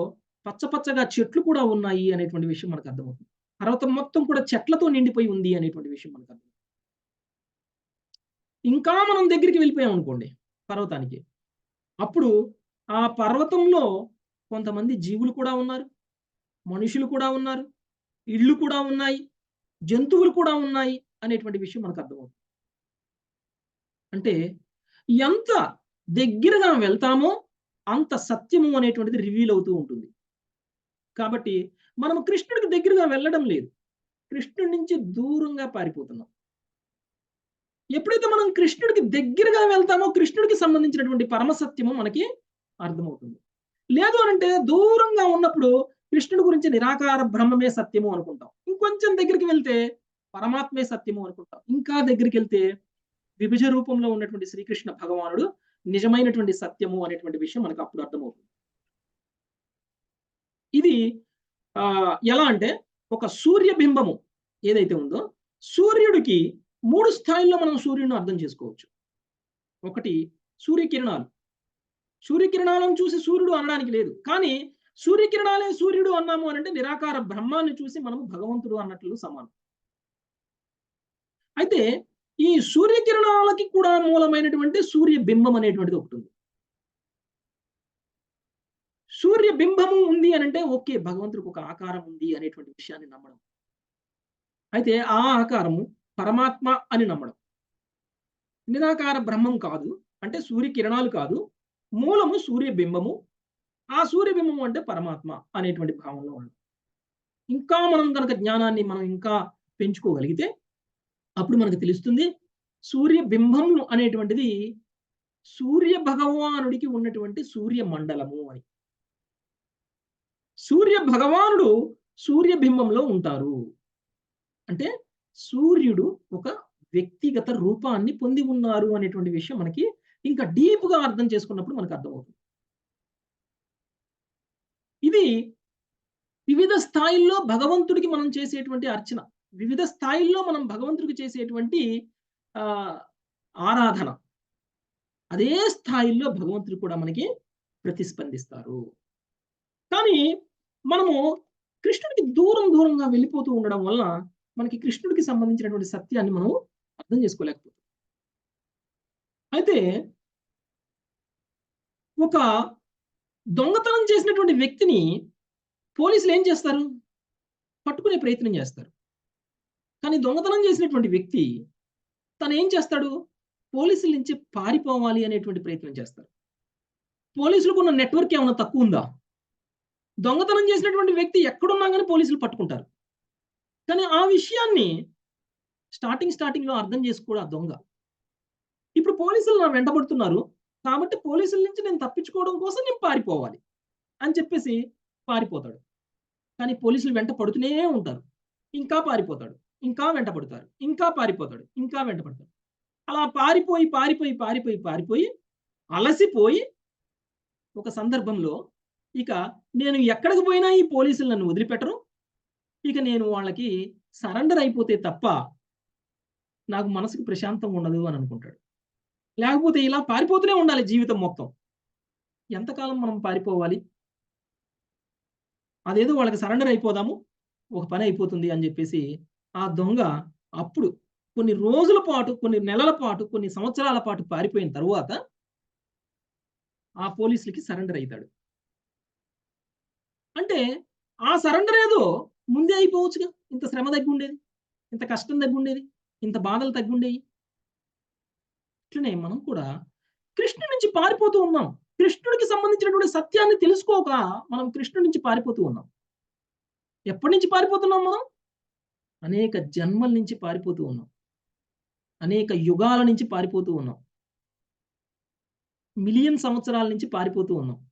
పచ్చపచ్చగా చెట్లు కూడా ఉన్నాయి అనేటువంటి విషయం మనకు అర్థమవుతుంది. పర్వతం మొత్తం కూడా చెట్లతో నిండిపోయి ఉంది అనేటువంటి విషయం మనకు అర్థమవుతుంది. ఇంకా మనం దగ్గరికి వెళ్ళిపోయామనుకోండి పర్వతానికి. అప్పుడు ఆ పర్వతంలో కొంతమంది జీవులు కూడా ఉన్నారు. మనుషులు కూడా ఉన్నారు. ఇళ్ళు కూడా ఉన్నాయి. జంతువులు కూడా ఉన్నాయి అనేటువంటి విషయం మనకు అర్థమవుతుంది. అంటే ఎంత దగ్గరగా వెళ్తామో అంత సత్యము అనేటువంటిది రివీల్ అవుతూ ఉంటుంది. కాబట్టి మనం కృష్ణుడికి దగ్గరగా వెళ్ళడం లేదు. కృష్ణుడి నుంచి దూరంగా పారిపోతున్నాం. ఎప్పుడైతే మనం కృష్ణుడికి దగ్గరగా వెళ్తామో కృష్ణుడికి సంబంధించినటువంటి పరమ సత్యము మనకి అర్థమవుతుంది. లేదు అనంటే దూరంగా ఉన్నప్పుడు కృష్ణుడి గురించి నిరాకార బ్రహ్మమే సత్యము అనుకుంటాం. ఇంకొంచెం దగ్గరికి వెళ్తే పరమాత్మే సత్యము అనుకుంటాం. ఇంకా దగ్గరికి వెళ్తే విభజ రూపంలో ఉన్నటువంటి శ్రీకృష్ణ భగవానుడు నిజమైనటువంటి సత్యము అనేటువంటి విషయం మనకు అప్పుడు అర్థమవుతుంది. ఇది ఎలా అంటే ఒక సూర్యబింబము ఏదైతే ఉందో సూర్యుడికి 3 స్థాయిల్లో మనం సూర్యుడిని అర్థం చేసుకోవచ్చు. ఒకటి సూర్యకిరణాలు. సూర్యకిరణాలను చూసి సూర్యుడు అనడానికి లేదు. కానీ సూర్యకిరణాలే సూర్యుడు అన్నాము అనంటే నిరాకార బ్రహ్మాన్ని చూసి మనము భగవంతుడు అన్నట్లు సమానం. అయితే ఈ సూర్యకిరణాలకి కూడా మూలమైనటువంటి సూర్యబింబం అనేటువంటిది ఒకటి ఉంది. సూర్యబింబము ఉంది అనంటే ఓకే భగవంతుడికి ఒక ఆకారం ఉంది అనేటువంటి విషయాన్ని నమ్మడం. అయితే ఆ ఆకారము పరమాత్మ అని నమ్మడం. నిరాకార బ్రహ్మం కాదు. అంటే సూర్యకిరణాలు కాదు. మూలము సూర్యబింబము. ఆ సూర్యబింబము అంటే పరమాత్మ అనేటువంటి భావనలో ఉండడం. ఇంకా మనం గనక జ్ఞానాన్ని మనం ఇంకా పెంచుకోగలిగితే అప్పుడు మనకు తెలుస్తుంది సూర్యబింబం అనేటువంటిది సూర్య భగవానుడికి ఉన్నటువంటి సూర్య మండలము అని. సూర్య భగవానుడు సూర్యబింబంలో ఉంటారు. అంటే సూర్యుడు ఒక వ్యక్తిగత రూపాన్ని పొంది ఉన్నారు అనేటువంటి విషయం మనకి ఇంకా డీప్‌గా అర్థం చేసుకున్నప్పుడు మనకు అర్థమవుతుంది. ఇది వివిధ స్థాయిల్లో భగవంతుడికి మనం చేసేటువంటి అర్చన. వివిధ స్థాయిల్లో మనం భగవంతుడికి చేసేటువంటి ఆరాధన. అదే స్థాయిల్లో భగవంతుడు కూడా మనకి ప్రతిస్పందిస్తారు. కానీ మనము కృష్ణుడికి దూరంగా వెళ్ళిపోతూ ఉండడం వల్ల మనకి కృష్ణుడికి సంబంధించినటువంటి సత్యాన్ని మనం అర్థం చేసుకోలేకపోతాం. అయితే ఒక దొంగతనం చేసినటువంటి వ్యక్తిని పోలీసులు ఏం చేస్తారు? పట్టుకునే ప్రయత్నం చేస్తారు. కానీ దొంగతనం చేసినటువంటి వ్యక్తి తనేం చేస్తాడు? పోలీసుల నుంచి పారిపోవాలి అనేటువంటి ప్రయత్నం చేస్తారు. పోలీసులకున్న నెట్వర్క్ ఏమైనా తక్కువుందా? దొంగతనం చేసినటువంటి వ్యక్తి ఎక్కడున్నా గాని పోలీసులు పట్టుకుంటారు. కానీ ఆ విషయాన్ని స్టార్టింగ్‌లో అర్థం చేసుకోడు ఆ దొంగ. ఇప్పుడు పోలీసులు నా వెంటబడుతున్నారు. కాబట్టి పోలీసుల నుంచి నేను తప్పించుకోవడం కోసం నేను పారిపోవాలి అని చెప్పేసి పారిపోతాడు. కానీ పోలీసులు వెంట పడుతూనే ఉంటారు. ఇంకా పారిపోతాడు. ఇంకా వెంట పడతారు. ఇంకా పారిపోతాడు. ఇంకా వెంట పడతాడు. అలా పారిపోయి అలసిపోయి ఒక సందర్భంలో ఇక నేను ఎక్కడికి పోయినా ఈ పోలీసులు నన్ను వదిలిపెట్టరు. ఇక నేను వాళ్ళకి సరెండర్ అయిపోతే తప్ప నాకు మనసుకు ప్రశాంతంగా ఉండదు అని అనుకుంటాడు. లేకపోతే ఇలా పారిపోతూనే ఉండాలి జీవితం మొత్తం. ఎంతకాలం మనం పారిపోవాలి? అదేదో వాళ్ళకి సరెండర్ అయిపోదాము. ఒక పని అయిపోతుంది అని జెప్పేసి, ఆ దొంగ అప్పుడు కొన్ని రోజుల పాటు, కొన్ని నెలల పాటు, కొన్ని సంవత్సరాల పాటు పారిపోయిన తరువాత ఆ పోలీసులకి సరెండర్ అయితాడు. అంటే ఆ సరెండర్ ఏదో ముందే అయిపోవచ్చుగా. ఇంత శ్రమ తగ్గుండేది. ఇంత కష్టం తగ్గుండేది. ఇంత బాధలు తగ్గుండేయి. ఇట్లనే మనం కూడా కృష్ణుడి నుంచి పారిపోతూ ఉన్నాం. కృష్ణుడికి సంబంధించినటువంటి సత్యాన్ని తెలుసుకోక మనం కృష్ణుడి నుంచి పారిపోతూ ఉన్నాం. ఎప్పటి నుంచి పారిపోతున్నాం మనం? అనేక జన్మల నుంచి పారిపోతూ ఉన్నాం. అనేక యుగాల నుంచి పారిపోతూ ఉన్నాం. మిలియన్ సంవత్సరాల నుంచి పారిపోతూ ఉన్నాం.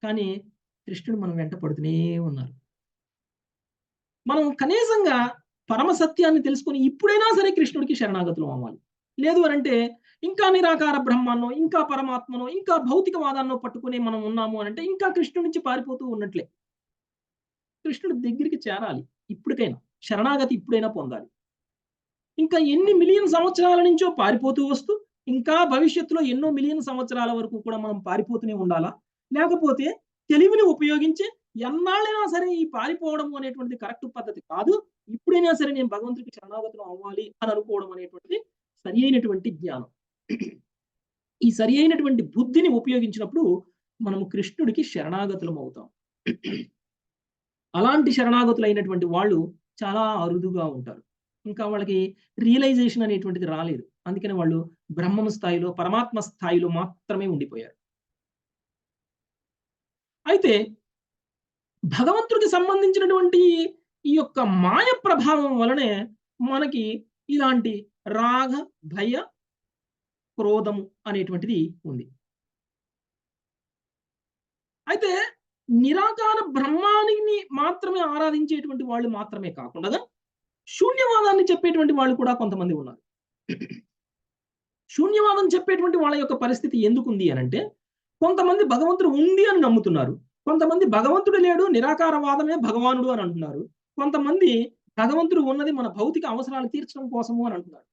కానీ కృష్ణుడు మనం వెంట పడుతూనే ఉన్నారు. మనం కనీసంగా పరమ సత్యాన్ని తెలుసుకొని ఇప్పుడైనా సరే కృష్ణుడికి శరణాగతులం అవ్వాలి. లేదు అనంటే ఇంకా నిరాకార బ్రహ్మాన్నో, ఇంకా పరమాత్మనో, ఇంకా భౌతికవాదాన్నో పట్టుకొని మనం ఉన్నాము అనంటే ఇంకా కృష్ణుడి నుంచి పారిపోతూ ఉన్నట్లే. కృష్ణుడి దగ్గరికి చేరాలి ఇప్పటికైనా. శరణాగతి ఇప్పుడైనా పొందాలి. ఇంకా ఎన్ని మిలియన్ సంవత్సరాల నుంచో పారిపోతూ వస్తూ, ఇంకా భవిష్యత్తులో ఎన్నో మిలియన్ సంవత్సరాల వరకు కూడా మనం పారిపోతూనే ఉండాలా? లేకపోతే తెలివిని ఉపయోగించి ఎన్నాళ్ళైనా సరే ఈ పారిపోవడం అనేటువంటిది కరెక్ట్ పద్ధతి కాదు. ఇప్పుడైనా సరే నేను భగవంతుడికి శరణాగతం అవ్వాలి అని అనుకోవడం అనేటువంటిది సరి అయినటువంటి జ్ఞానం. ఈ సరి అయినటువంటి బుద్ధిని ఉపయోగించినప్పుడు మనము కృష్ణుడికి శరణాగతులం అవుతాం. అలాంటి శరణాగతులైనటువంటి వాళ్ళు చాలా అరుదుగా ఉంటారు. ఇంకా వాళ్ళకి రియలైజేషన్ అనేటువంటిది రాలేదు. అందుకని వాళ్ళు బ్రహ్మం స్థాయిలో, పరమాత్మ స్థాయిలో మాత్రమే ఉండిపోయారు. అయితే భగవంతుడికి సంబంధించినటువంటి ఈ యొక్క మాయ ప్రభావం వలనే మనకి ఇలాంటి రాగ, భయ, క్రోధము అనేటువంటిది ఉంది. అయితే నిరాకార బ్రహ్మానిని మాత్రమే ఆరాధించేటువంటి వాళ్ళు మాత్రమే కాకుండా శూన్యవాదాన్ని చెప్పేటువంటి వాళ్ళు కూడా కొంతమంది ఉన్నారు. శూన్యవాదం చెప్పేటువంటి వాళ్ళ యొక్క పరిస్థితి ఎందుకుంది అనంటే, కొంతమంది భగవంతుడు ఉంది అని నమ్ముతున్నారు. కొంతమంది భగవంతుడు లేడు, నిరాకారవాదమే భగవానుడు అని అంటున్నారు. కొంతమంది భగవంతుడు ఉన్నది మన భౌతిక అవసరాలు తీర్చడం కోసము అని అంటున్నారు.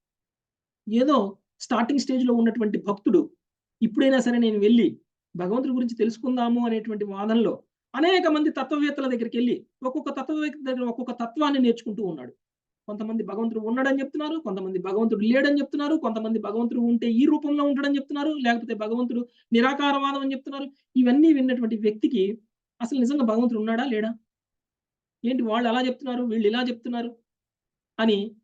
ఏదో స్టార్టింగ్ స్టేజ్‌లో ఉన్నటువంటి భక్తుడు ఇప్పుడైనా సరే నేను వెళ్లి భగవంతుడి గురించి తెలుసుకుందాము అనేటువంటి వాదనలో అనేక మంది తత్వవేత్తల దగ్గరికెళ్లి ఒక్కొక్క తత్వవేత్త దగ్గర ఒక్కొక్క తత్వాన్ని నేర్చుకుంటూ ఉన్నాడు. కొంతమంది భగవంతుడు ఉన్నాడని చెప్తున్నారు. కొంతమంది భగవంతుడు లేడని చెప్తున్నారు. కొంతమంది భగవంతుడు ఉంటే ఈ రూపంలో ఉంటాడని చెప్తున్నారు. లేకపోతే భగవంతుడు నిరాకారవాదం అని చెప్తున్నారు. ఇవన్నీ విన్నటువంటి వ్యక్తికి అసలు నిజంగా భగవంతుడు ఉన్నాడా? లేడా? ఏంటి వాళ్ళు అలా చెప్తున్నారు, వీళ్ళు ఇలా చెప్తున్నారు అని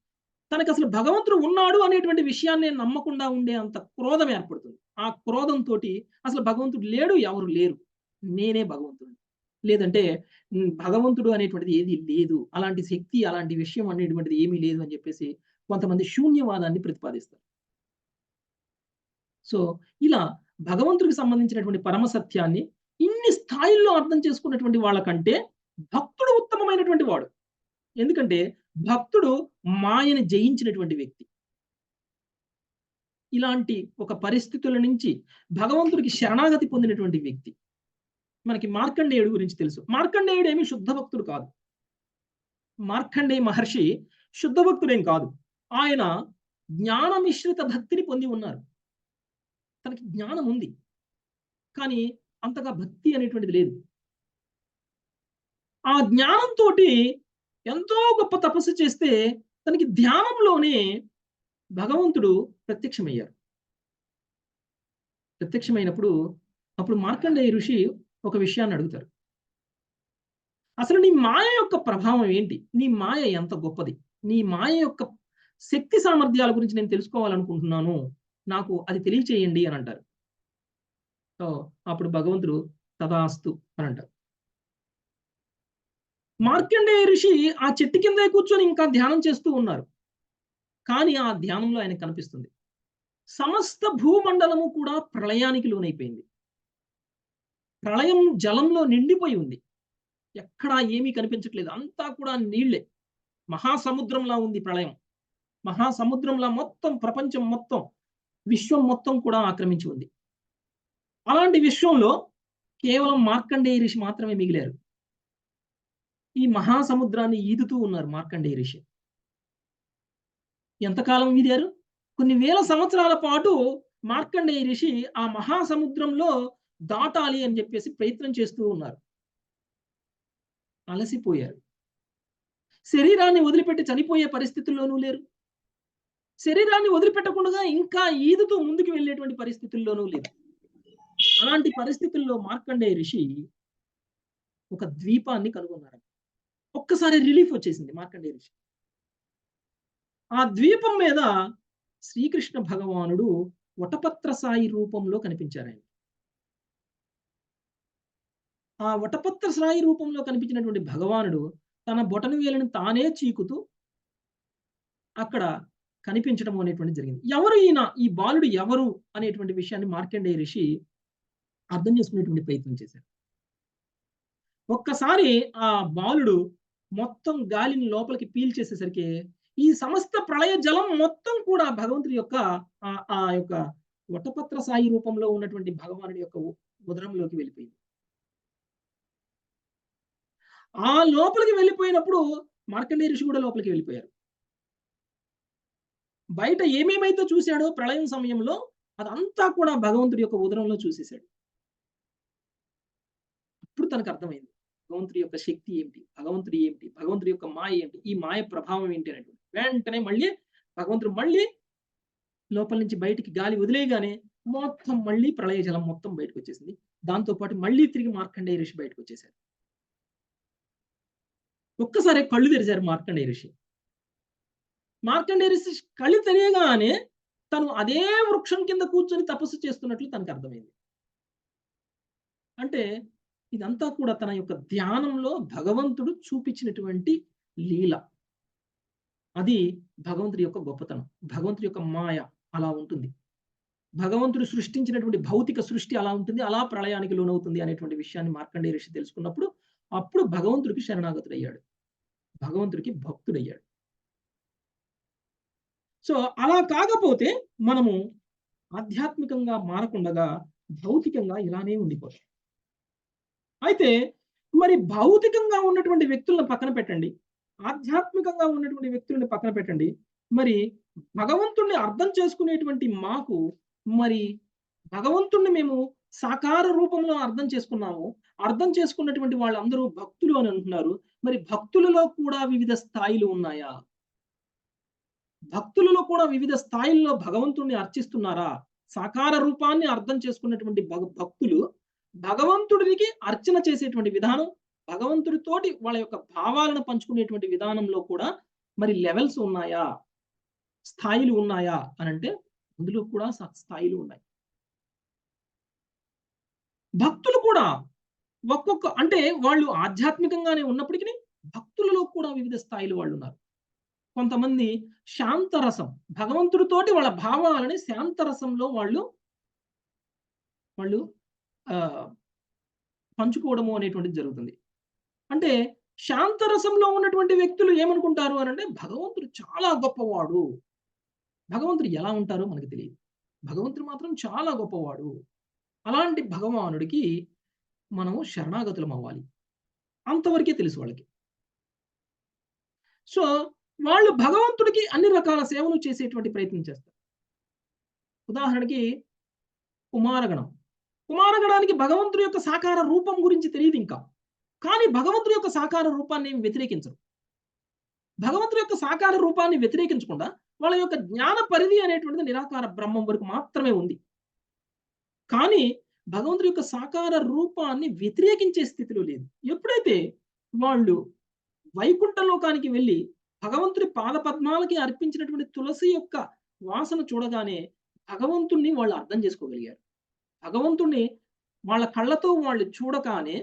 తనకసలు భగవంతుడు ఉన్నాడు అనేటువంటి విషయాన్నే నమ్మకుండా ఉండే అంత క్రోధం ఏర్పడుతుంది. ఆ క్రోధంతోటి అసలు భగవంతుడు లేడు, ఎవరు లేరు. నేనే భగవంతుడిని. లేదంటే భగవంతుడు అనేటువంటిది ఏది లేదు. అలాంటి శక్తి, అలాంటి విషయం అనేటువంటిది ఏమీ లేదు అని చెప్పేసి కొంతమంది శూన్యవాదాన్ని ప్రతిపాదిస్తారు. సో, ఇలా భగవంతుడికి సంబంధించినటువంటి పరమ సత్యాన్ని ఇన్ని స్థాయిల్లో అర్థం చేసుకున్నటువంటి వాళ్ళకంటే భక్తుడు ఉత్తమమైనటువంటి వాడు. ఎందుకంటే భక్తుడు మాయని జయించినటువంటి వ్యక్తి. ఇలాంటి ఒక పరిస్థితుల నుంచి భగవంతుడికి శరణాగతి పొందినటువంటి వ్యక్తి. మనకి మార్కండేయుడు గురించి తెలుసు. మార్కండేయుడు ఏమి శుద్ధ భక్తుడు కాదు. మార్కండేయ మహర్షి శుద్ధ భక్తుడేం కాదు. ఆయన జ్ఞాన మిశ్రిత భక్తిని పొంది ఉన్నారు. తనకి జ్ఞానం ఉంది. కానీ అంతగా భక్తి అనేటువంటిది లేదు. ఆ జ్ఞానంతోటి ఎంతో గొప్ప తపస్సు చేస్తే తనకి ధ్యానంలోనే భగవంతుడు ప్రత్యక్షమయ్యారు. ప్రత్యక్షమైనప్పుడు అప్పుడు మార్కండేయ ఋషి ఒక విషయాన్ని అడుగుతారు. అసలు నీ మాయ యొక్క ప్రభావం ఏంటి? నీ మాయ ఎంత గొప్పది? నీ మాయ యొక్క శక్తి సామర్థ్యాల గురించి నేను తెలుసుకోవాలనుకుంటున్నాను. నాకు అది తెలియచేయండి అని అంటారు. సో, అప్పుడు భగవంతుడు తథాస్తు అని అంటారు. మార్కండేయ ఋషి ఆ చెట్టు కిందే కూర్చొని ఇంకా ధ్యానం చేస్తూ ఉన్నారు. కానీ ఆ ధ్యానంలో ఆయనకు కనిపిస్తుంది. సమస్త భూమండలము కూడా ప్రళయానికి లోనైపోయింది. ప్రళయం జలంలో నిండిపోయి ఉంది. ఎక్కడా ఏమీ కనిపించట్లేదు. అంతా కూడా నీళ్ళే. మహాసముద్రంలా ఉంది ప్రళయం. మహాసముద్రంలా మొత్తం ప్రపంచం మొత్తం, విశ్వం మొత్తం కూడా ఆక్రమించి ఉంది. అలాంటి విశ్వంలో కేవలం మార్కండేయ ఋషి మాత్రమే మిగిలారు. ఈ మహాసముద్రాన్ని ఈదుతూ ఉన్నారు మార్కండేయ ఋషి. ఎంతకాలం ఈదారు? కొన్ని వేల సంవత్సరాల పాటు మార్కండేయ ఋషి ఆ మహాసముద్రంలో దాటాలి అని చెప్పేసి ప్రయత్నం చేస్తూ ఉన్నారు. అలసిపోయారు. శరీరాన్ని వదిలిపెట్టి చనిపోయే పరిస్థితుల్లోనూ లేరు. శరీరాన్ని వదిలిపెట్టకుండా ఇంకా ఈదుతూ ముందుకు వెళ్ళేటువంటి పరిస్థితుల్లోనూ లేరు. అలాంటి పరిస్థితుల్లో మార్కండేయ ఋషి ఒక ద్వీపాన్ని కనుగొన్నారు. ఒక్కసారి రిలీఫ్ వచ్చేసింది మార్కండేయ ఋషి. ఆ ద్వీపం మీద శ్రీకృష్ణ భగవానుడు వటపత్ర సాయి రూపంలో కనిపించారాయన. ఆ వటపత్ర సాయి రూపంలో కనిపించినటువంటి భగవానుడు తన బొటనవేలుని తానే చీకుతూ అక్కడ కనిపించడం అనేటువంటిది జరిగింది. ఎవరు ఈయన? ఈ బాలుడు ఎవరు? అనేటువంటి విషయాన్ని మార్కండేయ ఋషి అర్థం చేసుకునేటువంటి ప్రయత్నం చేశారు. ఒక్కసారి ఆ బాలుడు మొత్తం గాలిని లోపలికి పీల్చేసేసరికి ఈ సమస్త ప్రళయ జలం మొత్తం కూడా భగవంతుడి యొక్క ఆ యొక్క వటపత్ర సాయి రూపంలో ఉన్నటువంటి భగవానుడి యొక్క ఉదరంలోకి వెళ్ళిపోయింది. ఆ లోపలికి వెళ్ళిపోయినప్పుడు మార్కండేయ ఋషి కూడా లోపలికి వెళ్ళిపోయారు. బయట ఏమేమైతే చూశాడో ప్రళయం సమయంలో అదంతా కూడా భగవంతుడి యొక్క ఉదరంలో చూసేశాడు. అప్పుడు తనకు అర్థమైంది భగవంతుడి యొక్క శక్తి ఏమిటి, భగవంతుడు ఏమిటి, భగవంతుడి యొక్క మాయ ఏంటి, ఈ మాయ ప్రభావం ఏంటి అనేటువంటి వెంటనే మళ్ళీ భగవంతుడు మళ్ళీ లోపల నుంచి బయటికి గాలి వదిలేయగానే మొత్తం మళ్ళీ ప్రళయ జలం మొత్తం బయటకు వచ్చేసింది. దాంతో పాటు మళ్ళీ తిరిగి మార్కండేయ ఋషి బయటకు వచ్చేసారు. ఒక్కసారి కళ్ళు తెరిచారు మార్కండేయ ఋషి. మార్కండేయ ఋషి కళ్ళు తెరియగానే తను అదే వృక్షం కింద కూర్చొని తపస్సు చేస్తున్నట్లు తనకు అర్థమైంది. అంటే ఇదంతా కూడా తన యొక్క ధ్యానంలో భగవంతుడు చూపించినటువంటి లీల. అది భగవంతుడి యొక్క గొప్పతనం. భగవంతుడి యొక్క మాయ అలా ఉంటుంది. భగవంతుడు సృష్టించినటువంటి భౌతిక సృష్టి అలా ఉంటుంది. అలా ప్రళయానికి లోనవుతుంది అనేటువంటి విషయాన్ని మార్కండేయ ఋషి తెలుసుకున్నప్పుడు అప్పుడు భగవంతుడికి శరణాగతుడయ్యాడు. భగవంతుడికి భక్తుడయ్యాడు. సో అలా కాకపోతే మనము ఆధ్యాత్మికంగా మారకుండగా భౌతికంగా ఇలానే ఉండిపోతాం. అయితే మరి భౌతికంగా ఉన్నటువంటి వ్యక్తులను పక్కన పెట్టండి. ఆధ్యాత్మికంగా ఉన్నటువంటి వ్యక్తులను పక్కన పెట్టండి. మరి భగవంతుడిని అర్థం చేసుకునేటువంటి మాకు మరి భగవంతుడిని మేము సాకార రూపంలో అర్థం చేసుకున్నాము. అర్థం చేసుకున్నటువంటి వాళ్ళందరూ భక్తులు అని అంటున్నారు. మరి భక్తులలో కూడా వివిధ స్థాయిలు ఉన్నాయా? భక్తులలో కూడా వివిధ స్థాయిల్లో భగవంతుడిని అర్చిస్తున్నారా? సాకార రూపాన్ని అర్థం చేసుకున్నటువంటి భక్తులు భగవంతుడికి అర్చన చేసేటువంటి విధానం, భగవంతుడితోటి వాళ్ళ యొక్క భావాలను పంచుకునేటువంటి విధానంలో కూడా మరి లెవెల్స్ ఉన్నాయా? స్థాయిలు ఉన్నాయా? అనంటే అందులో కూడా స్థాయిలు ఉన్నాయి. భక్తులు కూడా ఒక్కొక్క అంటే వాళ్ళు ఆధ్యాత్మికంగానే ఉన్నప్పటికీ భక్తులలో కూడా వివిధ స్థాయిలు వాళ్ళు ఉన్నారు. కొంతమంది శాంతరసం, భగవంతుడితోటి వాళ్ళ భావాలని శాంతరసంలో వాళ్ళు పంచుకోవడము అనేటువంటిది జరుగుతుంది. అంటే శాంతరసంలో ఉన్నటువంటి వ్యక్తులు ఏమనుకుంటారు అనంటే భగవంతుడు చాలా గొప్పవాడు. భగవంతుడు ఎలా ఉంటారో మనకు తెలియదు. భగవంతుడు మాత్రం చాలా గొప్పవాడు. అలాంటి భగవానుడికి మనం శరణాగతులం అవ్వాలి. అంతవరకే తెలుసు వాళ్ళకి. సో వాళ్ళు భగవంతుడికి అన్ని రకాల సేవలు చేసేటువంటి ప్రయత్నం చేస్తారు. ఉదాహరణకి కుమారగణం. కుమారగణానికి భగవంతుడి యొక్క సాకార రూపం గురించి తెలియదు ఇంకా. కానీ భగవంతుడి యొక్క సాకార రూపాన్ని ఏమి వ్యతిరేకించరు. భగవంతుడి యొక్క సాకార రూపాన్ని వ్యతిరేకించకుండా వాళ్ళ యొక్క జ్ఞాన పరిధి అనేటువంటిది నిరాకార బ్రహ్మం వరకు మాత్రమే ఉంది. కానీ భగవంతుడి యొక్క సాకార రూపాన్ని వ్యతిరేకించే స్థితిలో లేదు. ఎప్పుడైతే వాళ్ళు వైకుంఠ లోకానికి వెళ్ళి భగవంతుడి పాదపద్మాలకి అర్పించినటువంటి తులసి యొక్క వాసన చూడగానే భగవంతుణ్ణి వాళ్ళు అర్థం చేసుకోగలిగారు. భగవంతుణ్ణి వాళ్ళ కళ్ళతో వాళ్ళు చూడగానే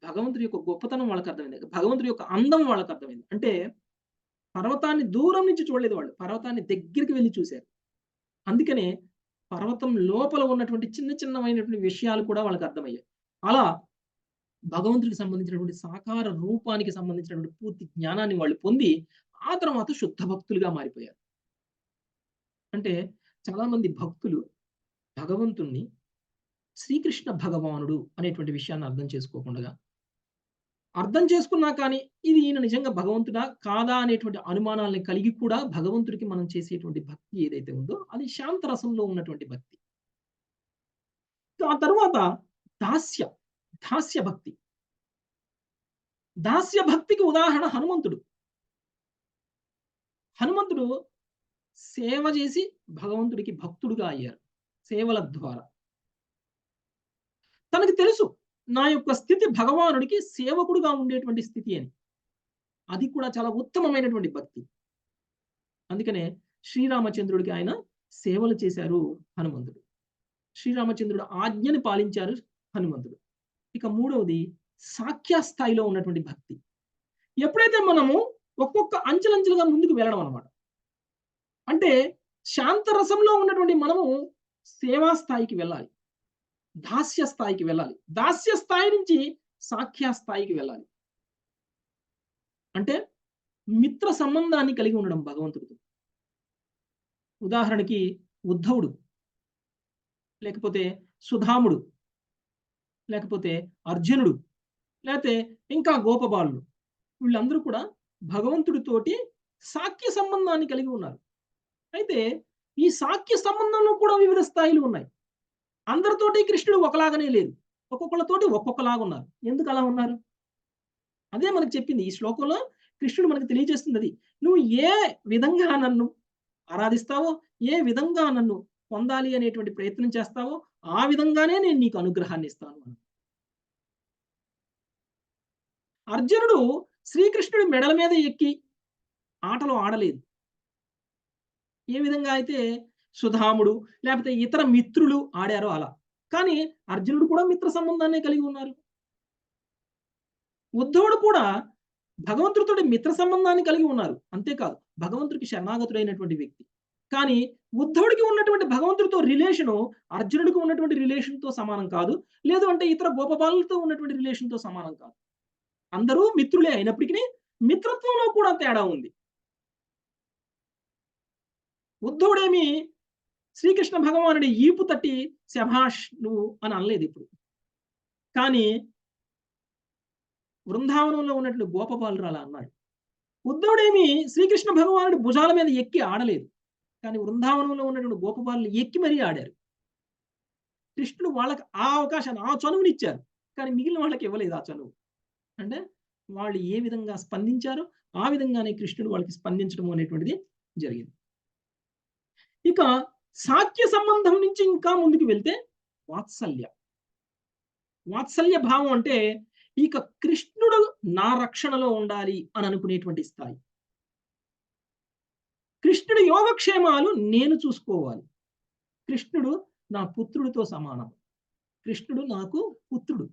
భగవంతుడి యొక్క గొప్పతనం వాళ్ళకి అర్థమైంది. భగవంతుడి యొక్క అందం వాళ్ళకి అర్థమైంది. అంటే పర్వతాన్ని దూరం నుంచి చూడలేదు వాళ్ళు. పర్వతాన్ని దగ్గరికి వెళ్ళి చూశారు. అందుకనే పర్వతం లోపల ఉన్నటువంటి చిన్న చిన్నమైనటువంటి విషయాలు కూడా వాళ్ళకి అర్థమయ్యాయి. అలా భగవంతుడికి సంబంధించినటువంటి సాకార రూపానికి సంబంధించినటువంటి పూర్తి జ్ఞానాన్ని వాళ్ళు పొంది ఆ తర్వాత శుద్ధ భక్తులుగా మారిపోయారు. అంటే చాలా మంది భక్తులు భగవంతుణ్ణి శ్రీకృష్ణ భగవానుడు అనేటువంటి విషయాన్ని అర్థం చేసుకోకుండా, అర్థం చేసుకున్నా కానీ ఇది ఈయన నిజంగా భగవంతుడా కాదా అనేటువంటి అనుమానాలను కలిగి కూడా భగవంతుడికి మనం చేసేటువంటి భక్తి ఏదైతే ఉందో అది శాంతరసంలో ఉన్నటువంటి భక్తి. ఆ తరువాత దాస్య దాస్య భక్తి. దాస్య భక్తికి ఉదాహరణ హనుమంతుడు. హనుమంతుడు సేవ చేసి భగవంతుడికి భక్తుడుగా అయ్యారు సేవల ద్వారా. తనకు తెలుసు నా యొక్క స్థితి భగవానుడికి సేవకుడుగా ఉండేటువంటి స్థితి అని. అది కూడా చాలా ఉత్తమమైనటువంటి భక్తి. అందుకనే శ్రీరామచంద్రుడికి ఆయన సేవలు చేశారు హనుమంతుడు. శ్రీరామచంద్రుడు ఆజ్ఞని పాలించారు హనుమంతుడు. ఇక మూడవది సాఖ్య స్థాయిలో ఉన్నటువంటి భక్తి. ఎప్పుడైతే మనము ఒక్కొక్క అంచెలంచెలుగా ముందుకు వెళ్ళడం అన్నమాట. అంటే శాంత రసంలో ఉన్నటువంటి మనము సేవా స్థాయికి వెళ్ళాలి. దాస్య స్థాయికి వెళ్ళాలి. దాస్య స్థాయి నుంచి సాఖ్య స్థాయికి వెళ్ళాలి. అంటే మిత్ర సంబంధాన్ని కలిగి ఉండడం భగవంతుడితో. ఉదాహరణకి ఉద్ధవుడు, లేకపోతే సుధాముడు, లేకపోతే అర్జునుడు, లేకపోతే ఇంకా గోపబాలుడు, వీళ్ళందరూ కూడా భగవంతుడితోటి సాఖ్య సంబంధాన్ని కలిగి ఉన్నారు. అయితే ఈ సాఖ్య సంబంధంలో కూడా వివిధ స్థాయిలు ఉన్నాయి. అందరితోటి కృష్ణుడు ఒకలాగానే లేదు. ఒక్కొక్కళ్ళతోటి ఒక్కొక్కలాగా ఉన్నారు. ఎందుకు అలా ఉన్నారు? అదే మనకు చెప్పింది. ఈ శ్లోకంలో కృష్ణుడు మనకు తెలియజేస్తుంది అది. నువ్వు ఏ విధంగా నన్ను ఆరాధిస్తావో, ఏ విధంగా నన్ను పొందాలి అనేటువంటి ప్రయత్నం చేస్తావో, ఆ విధంగానే నేను నీకు అనుగ్రహాన్ని ఇస్తాను అని. అర్జునుడు శ్రీకృష్ణుడి మెడల మీద ఎక్కి ఆటలు ఆడలేదు. ఏ విధంగా అయితే సుధాముడు లేకపోతే ఇతర మిత్రులు ఆడారో అలా. కానీ అర్జునుడు కూడా మిత్ర సంబంధాన్నే కలిగి ఉన్నారు. ఉద్ధవుడు కూడా భగవంతుడితోటి మిత్ర సంబంధాన్ని కలిగి ఉన్నారు. అంతేకాదు భగవంతుడికి శరణాగతుడైనటువంటి వ్యక్తి. కానీ ఉద్ధవుడికి ఉన్నటువంటి భగవంతుడితో రిలేషను అర్జునుడికి ఉన్నటువంటి రిలేషన్‌తో సమానం కాదు. లేదు అంటే ఇతర గోపబాలులతో ఉన్నటువంటి రిలేషన్‌తో సమానం కాదు. అందరూ మిత్రులే అయినప్పటికీ మిత్రత్వంలో కూడా తేడా ఉంది. ఉద్ధవుడేమి శ్రీకృష్ణ భగవానుడి ఈపు తట్టి శభాష్ నువ్వు అని అనలేదు ఇప్పుడు. కానీ బృందావనంలో ఉన్నటువంటి గోపబాలురు అలా అన్నాడు. ఉద్ధవుడేమి శ్రీకృష్ణ భగవానుడి భుజాల మీద ఎక్కి ఆడలేదు. కానీ బృందావనంలో ఉన్నటువంటి గోపబాలులు ఎక్కి మరీ ఆడారు. కృష్ణుడు వాళ్ళకి ఆ అవకాశాన్ని, ఆ చనువునిచ్చారు. కానీ మిగిలిన వాళ్ళకి ఇవ్వలేదు ఆ చనువు. అంటే వాళ్ళు ఏ విధంగా స్పందించారో ఆ విధంగానే కృష్ణుడు వాళ్ళకి స్పందించడం అనేటువంటిది జరిగింది. ఇక సాఖ్య సంబంధం నుంచి ఇంకా ముందుకు వెళ్తే వాత్సల్య. వాత్సల్య భావం అంటే ఇక కృష్ణుడు నా రక్షణలో ఉండాలి అని అనుకునేటువంటి స్థాయి. కృష్ణుడి యోగక్షేమాలు నేను చూసుకోవాలి. కృష్ణుడు నా పుత్రుడితో సమానం. కృష్ణుడు నాకు పుత్రుడు.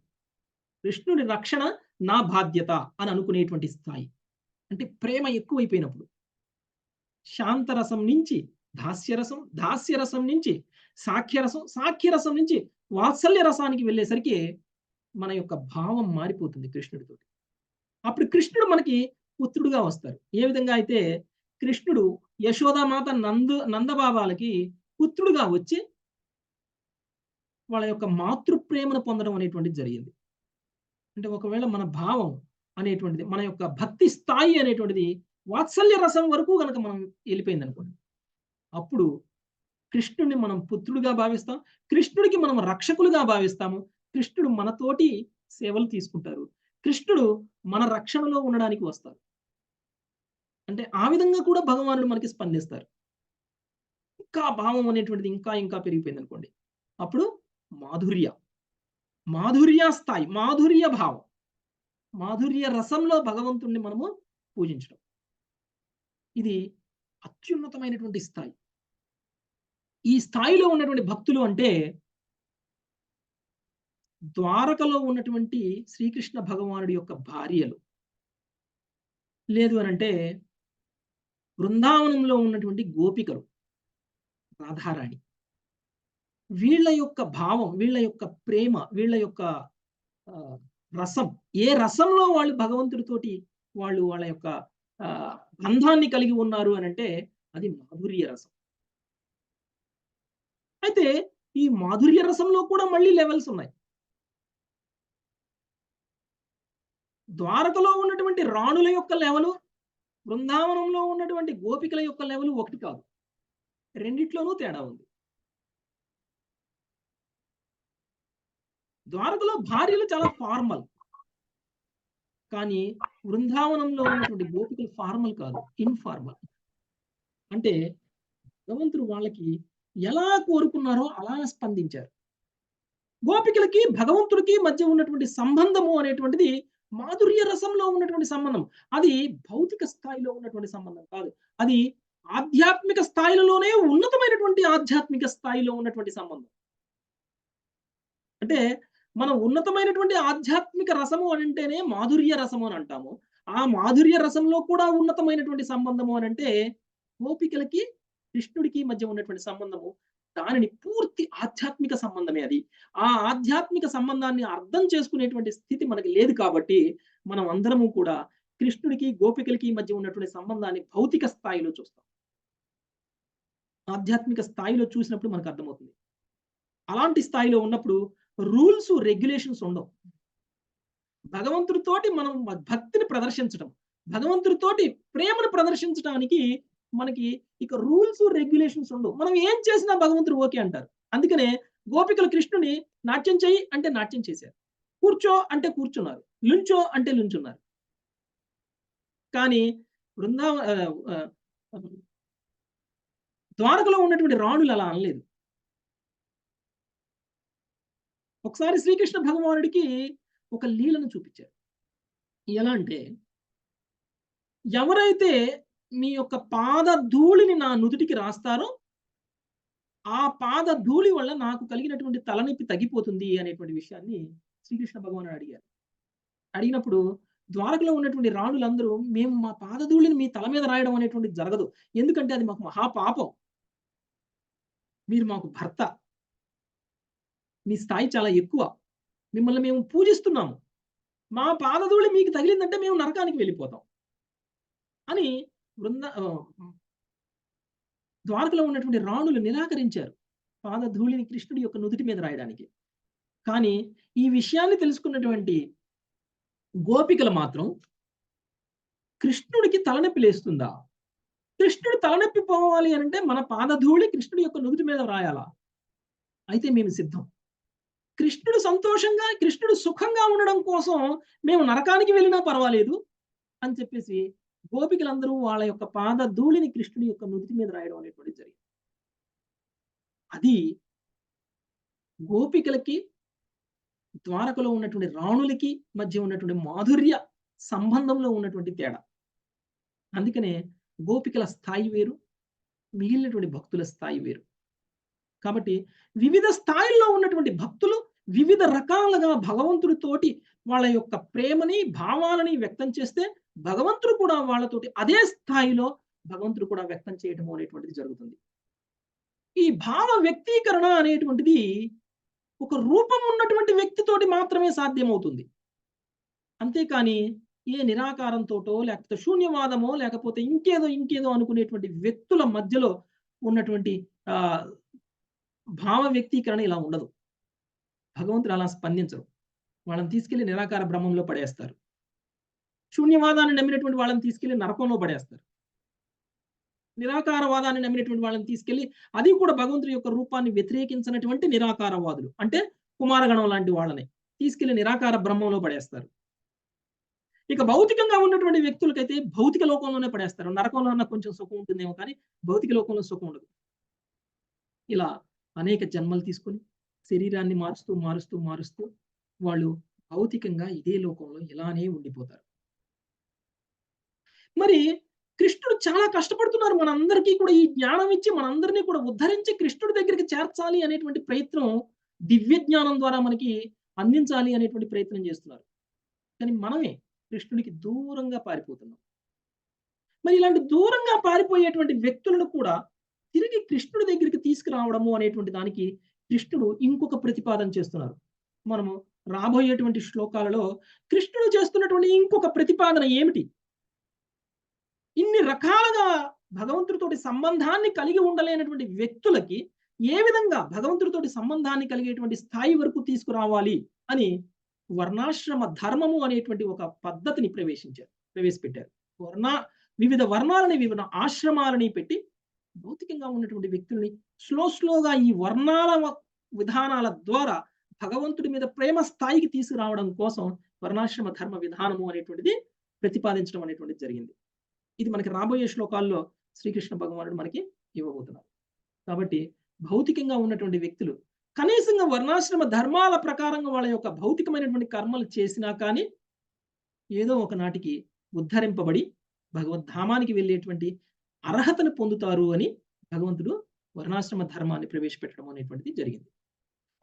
కృష్ణుడి రక్షణ నా బాధ్యత అని అనుకునేటువంటి స్థాయి. అంటే ప్రేమ ఎక్కువైపోయినప్పుడు. శాంతరసం నుంచి దాస్యరసం, దాస్యరసం నుంచి సాఖ్యరసం, సాఖ్యరసం నుంచి వాత్సల్య రసానికి వెళ్ళేసరికి మన యొక్క భావం మారిపోతుంది కృష్ణుడితోటి. అప్పుడు కృష్ణుడు మనకి పుత్రుడుగా వస్తారు. ఏ విధంగా అయితే కృష్ణుడు యశోదామాత నందబాబాలకి పుత్రుడుగా వచ్చి వాళ్ళ యొక్క మాతృప్రేమను పొందడం అనేటువంటిది జరిగింది. అంటే ఒకవేళ మన భావం అనేటువంటిది, మన యొక్క భక్తి స్థాయి అనేటువంటిది వాత్సల్య రసం వరకు గనక మనం వెళ్ళిపోయిందనుకోండి. అప్పుడు కృష్ణుడిని మనం పుత్రుడిగా భావిస్తాం. కృష్ణుడికి మనం రక్షకులుగా భావిస్తాము. కృష్ణుడు మనతోటి సేవలు తీసుకుంటారు. కృష్ణుడు మన రక్షణలో ఉండడానికి వస్తారు. అంటే ఆ విధంగా కూడా భగవానుడు మనకి స్పందిస్తారు. ఇంకా భావం అనేటువంటిది ఇంకా ఇంకా పెరిగిపోయిందనుకోండి. అప్పుడు మాధుర్య. మాధుర్య స్థాయి, మాధుర్య భావం. మాధుర్య రసంలో భగవంతుడిని మనము పూజించడం. ఇది అత్యున్నతమైనటువంటి స్థాయి. ఈ స్థాయిలో ఉన్నటువంటి భక్తులు అంటే ద్వారకలో ఉన్నటువంటి శ్రీకృష్ణ భగవానుడి యొక్క భార్యలు. లేదు అనంటే బృందావనంలో ఉన్నటువంటి గోపికలు, రాధారాణి. వీళ్ళ యొక్క భావం, వీళ్ళ యొక్క ప్రేమ, వీళ్ళ యొక్క రసం, ఏ రసంలో వాళ్ళు భగవంతుడితోటి వాళ్ళు వాళ్ళ యొక్క బంధాన్ని కలిగి ఉన్నారు అనంటే అది మాధుర్య రసం. అయితే ఈ మాధుర్య రసంలో కూడా మళ్ళీ లెవెల్స్ ఉన్నాయి. ద్వారకలో ఉన్నటువంటి రాణుల యొక్క లెవెలు, బృందావనంలో ఉన్నటువంటి గోపికల యొక్క లెవెలు ఒకటి కాదు. రెండిట్లోనూ తేడా ఉంది. ద్వారకలో భార్యలు చాలా ఫార్మల్. కానీ బృందావనంలో ఉన్నటువంటి గోపికలు ఫార్మల్ కాదు. ఇన్‌ఫార్మల్. అంటే భగవంతుడు వాళ్ళకి ఎలా కోరుకున్నారో అలా స్పందించారు. గోపికలకి, భగవంతుడికి మధ్య ఉన్నటువంటి సంబంధము అనేటువంటిది మాధుర్య రసంలో ఉన్నటువంటి సంబంధం. అది భౌతిక స్థాయిలో ఉన్నటువంటి సంబంధం కాదు. అది ఆధ్యాత్మిక స్థాయిలలోనే ఉన్నతమైనటువంటి ఆధ్యాత్మిక స్థాయిలో ఉన్నటువంటి సంబంధం. అంటే మనం ఉన్నతమైనటువంటి ఆధ్యాత్మిక రసము అనంటేనే మాధుర్య రసము అని అంటాము. ఆ మాధుర్య రసంలో కూడా ఉన్నతమైనటువంటి సంబంధము అనంటే గోపికలకి, కృష్ణుడికి మధ్య ఉన్నటువంటి సంబంధము. దానిని పూర్తి ఆధ్యాత్మిక సంబంధమే అది. ఆ ఆధ్యాత్మిక సంబంధాన్ని అర్థం చేసుకునేటువంటి స్థితి మనకి లేదు కాబట్టి, మనం అందరము కూడా కృష్ణుడికి, గోపికలకి మధ్య ఉన్నటువంటి సంబంధాన్ని భౌతిక స్థాయిలో చూస్తాం. ఆధ్యాత్మిక స్థాయిలో చూసినప్పుడు మనకు అర్థమవుతుంది. అలాంటి స్థాయిలో ఉన్నప్పుడు రూల్స్, రెగ్యులేషన్స్ ఉండవు. భగవంతుడితోటి మనం భక్తిని ప్రదర్శించడం, భగవంతుడితోటి ప్రేమను ప్రదర్శించడానికి మనకి ఇక రూల్స్, రెగ్యులేషన్స్ ఉండవు. మనం ఏం చేసినా భగవంతుడు ఓకే అంటారు. అందుకనే గోపికలు కృష్ణుని నాట్యం చెయ్యి అంటే నాట్యం చేశారు. కూర్చో అంటే కూర్చున్నారు. లుంచో అంటే లుంచున్నారు. కానీ బృందావ ద్వారకలో ఉన్నటువంటి రాణులు అలా అనలేదు. ఒకసారి శ్రీకృష్ణ భగవానుడికి ఒక లీలను చూపించారు. ఎలా అంటే, ఎవరైతే మీ యొక్క పాద ధూళిని నా నుదుటికి రాస్తారో, ఆ పాద ధూళి వల్ల నాకు కలిగినటువంటి తలనొప్పి తగ్గిపోతుంది అనేటువంటి విషయాన్ని శ్రీకృష్ణ భగవానుడు అడిగారు. అడిగినప్పుడు ద్వారకలో ఉన్నటువంటి రాణులందరూ, మేము మా పాద ధూళిని మీ తల మీద రాయడం అనేటువంటిది జరగదు. ఎందుకంటే అది మాకు మహాపాపం. మీరు మాకు భర్త. మీ స్థాయి చాలా ఎక్కువ. మిమ్మల్ని మేము పూజిస్తున్నాము. మా పాదధూళి మీకు తగిలిందంటే మేము నరకానికి వెళ్ళిపోతాం అని ద్వారకలో ఉన్నటువంటి రాణులు నిరాకరించారు. పాదధూళిని కృష్ణుడి యొక్క నుదుటి మీద రాయడానికి. కానీ ఈ విషయాన్ని తెలుసుకున్నటువంటి గోపికలు మాత్రం, కృష్ణుడికి తలనొప్పి లేస్తుందా? కృష్ణుడు తలనొప్పి పోవాలి అంటే మన పాదధూళి కృష్ణుడి యొక్క నుదుటి మీద రాయాలా? అయితే మేము సిద్ధం. కృష్ణుడు సంతోషంగా, కృష్ణుడు సుఖంగా ఉండడం కోసం మేము నరకానికి వెళ్ళినా పర్వాలేదు అని చెప్పేసి గోపికలందరూ వాళ్ళ యొక్క పాద ధూళిని కృష్ణుడి యొక్క నుదుటి మీద రాయడం అనేటువంటిది జరిగింది. అది గోపికలకి, ద్వారకలో ఉన్నటువంటి రాణులకి మధ్య ఉన్నటువంటి మాధుర్య సంబంధంలో ఉన్నటువంటి తేడా. అందుకనే గోపికల స్థాయి వేరు, మిగిలినటువంటి భక్తుల స్థాయి వేరు. కాబట్టి వివిధ స్థాయిల్లో ఉన్నటువంటి భక్తులు వివిధ రకాలుగా భగవంతుడితోటి వాళ్ళ యొక్క ప్రేమని, భావాలని వ్యక్తం చేస్తే, భగవంతుడు కూడా వాళ్ళతోటి అదే స్థాయిలో భగవంతుడు కూడా వ్యక్తం చేయడం అనేటువంటిది జరుగుతుంది. ఈ భావ వ్యక్తీకరణ అనేటువంటిది ఒక రూపం ఉన్నటువంటి వ్యక్తితోటి మాత్రమే సాధ్యమవుతుంది. అంతేకాని ఏ నిరాకారంతోటో, లేకపోతే శూన్యవాదమో, లేకపోతే ఇంకేదో అనుకునేటువంటి వ్యక్తుల మధ్యలో ఉన్నటువంటి భావ వ్యక్తీకరణ ఇలా ఉండదు. భగవంతుడు అలా స్పందించరు. వాళ్ళని తీసుకెళ్లి నిరాకార బ్రహ్మంలో పడేస్తారు. శూన్యవాదాన్ని నమ్మినటువంటి వాళ్ళని తీసుకెళ్లి నరకంలో పడేస్తారు. నిరాకారవాదాన్ని నమ్మినటువంటి వాళ్ళని తీసుకెళ్లి, అది కూడా భగవంతుడి యొక్క రూపాన్ని వ్యతిరేకించినటువంటి నిరాకారవాదులు, అంటే కుమారగణం లాంటి వాళ్ళని తీసుకెళ్లి నిరాకార బ్రహ్మంలో పడేస్తారు. ఇక భౌతికంగా ఉన్నటువంటి వ్యక్తులకైతే భౌతిక లోకంలోనే పడేస్తారు. నరకంలో అన్న కొంచెం సుఖం ఉంటుందేమో కానీ భౌతిక లోకంలో సుఖం ఉండదు. ఇలా అనేక జన్మలు తీసుకొని శరీరాన్ని మారుస్తూ వాళ్ళు భౌతికంగా ఇదే లోకంలో ఇలానే ఉండిపోతారు. మరి కృష్ణుడు చాలా కష్టపడుతున్నారు. మనందరికీ కూడా ఈ జ్ఞానం ఇచ్చి మనందరినీ కూడా ఉద్ధరించి కృష్ణుడి దగ్గరికి చేర్చాలి అనేటువంటి ప్రయత్నం, దివ్య జ్ఞానం ద్వారా మనకి అందించాలి అనేటువంటి ప్రయత్నం చేస్తున్నారు. కానీ మనమే కృష్ణుడికి దూరంగా పారిపోతున్నాం. మరి ఇలాంటి దూరంగా పారిపోయేటువంటి వ్యక్తులను కూడా తిరిగి కృష్ణుడి దగ్గరికి తీసుకురావడము అనేటువంటి దానికి కృష్ణుడు ఇంకొక ప్రతిపాదన చేస్తున్నారు. మనము రాబోయేటువంటి శ్లోకాలలో కృష్ణుడు చేస్తున్నటువంటి ఇంకొక ప్రతిపాదన ఏమిటి? ఇన్ని రకాలుగా భగవంతుడితోటి సంబంధాన్ని కలిగి ఉండలేనటువంటి వ్యక్తులకి ఏ విధంగా భగవంతుడితోటి సంబంధాన్ని కలిగేటువంటి స్థాయి వరకు తీసుకురావాలి అని వర్ణాశ్రమ ధర్మము అనేటువంటి ఒక పద్ధతిని ప్రవేశపెట్టారు. వివిధ వర్ణాలని, వివిధ ఆశ్రమాలని పెట్టి భౌతికంగా ఉన్నటువంటి వ్యక్తుల్ని స్లోగా ఈ వర్ణాల విధానాల ద్వారా భగవంతుడి మీద ప్రేమ స్థాయికి తీసుకురావడం కోసం వర్ణాశ్రమ ధర్మ విధానము అనేటువంటిది ప్రతిపాదించడం అనేటువంటిది జరిగింది. ఇది మనకి రాబోయే శ్లోకాల్లో శ్రీకృష్ణ భగవానుడు మనకి ఇవ్వబోతున్నారు. కాబట్టి భౌతికంగా ఉన్నటువంటి వ్యక్తులు కనీసంగా వర్ణాశ్రమ ధర్మాల ప్రకారంగా వాళ్ళ యొక్క భౌతికమైనటువంటి కర్మలు చేసినా కానీ ఏదో ఒక నాటికి ఉద్ధరింపబడి భగవద్ధామానికి వెళ్ళేటువంటి అర్హతను పొందుతారు అని భగవంతుడు వర్ణాశ్రమ ధర్మాన్ని ప్రవేశపెట్టడం అనేటువంటిది జరిగింది.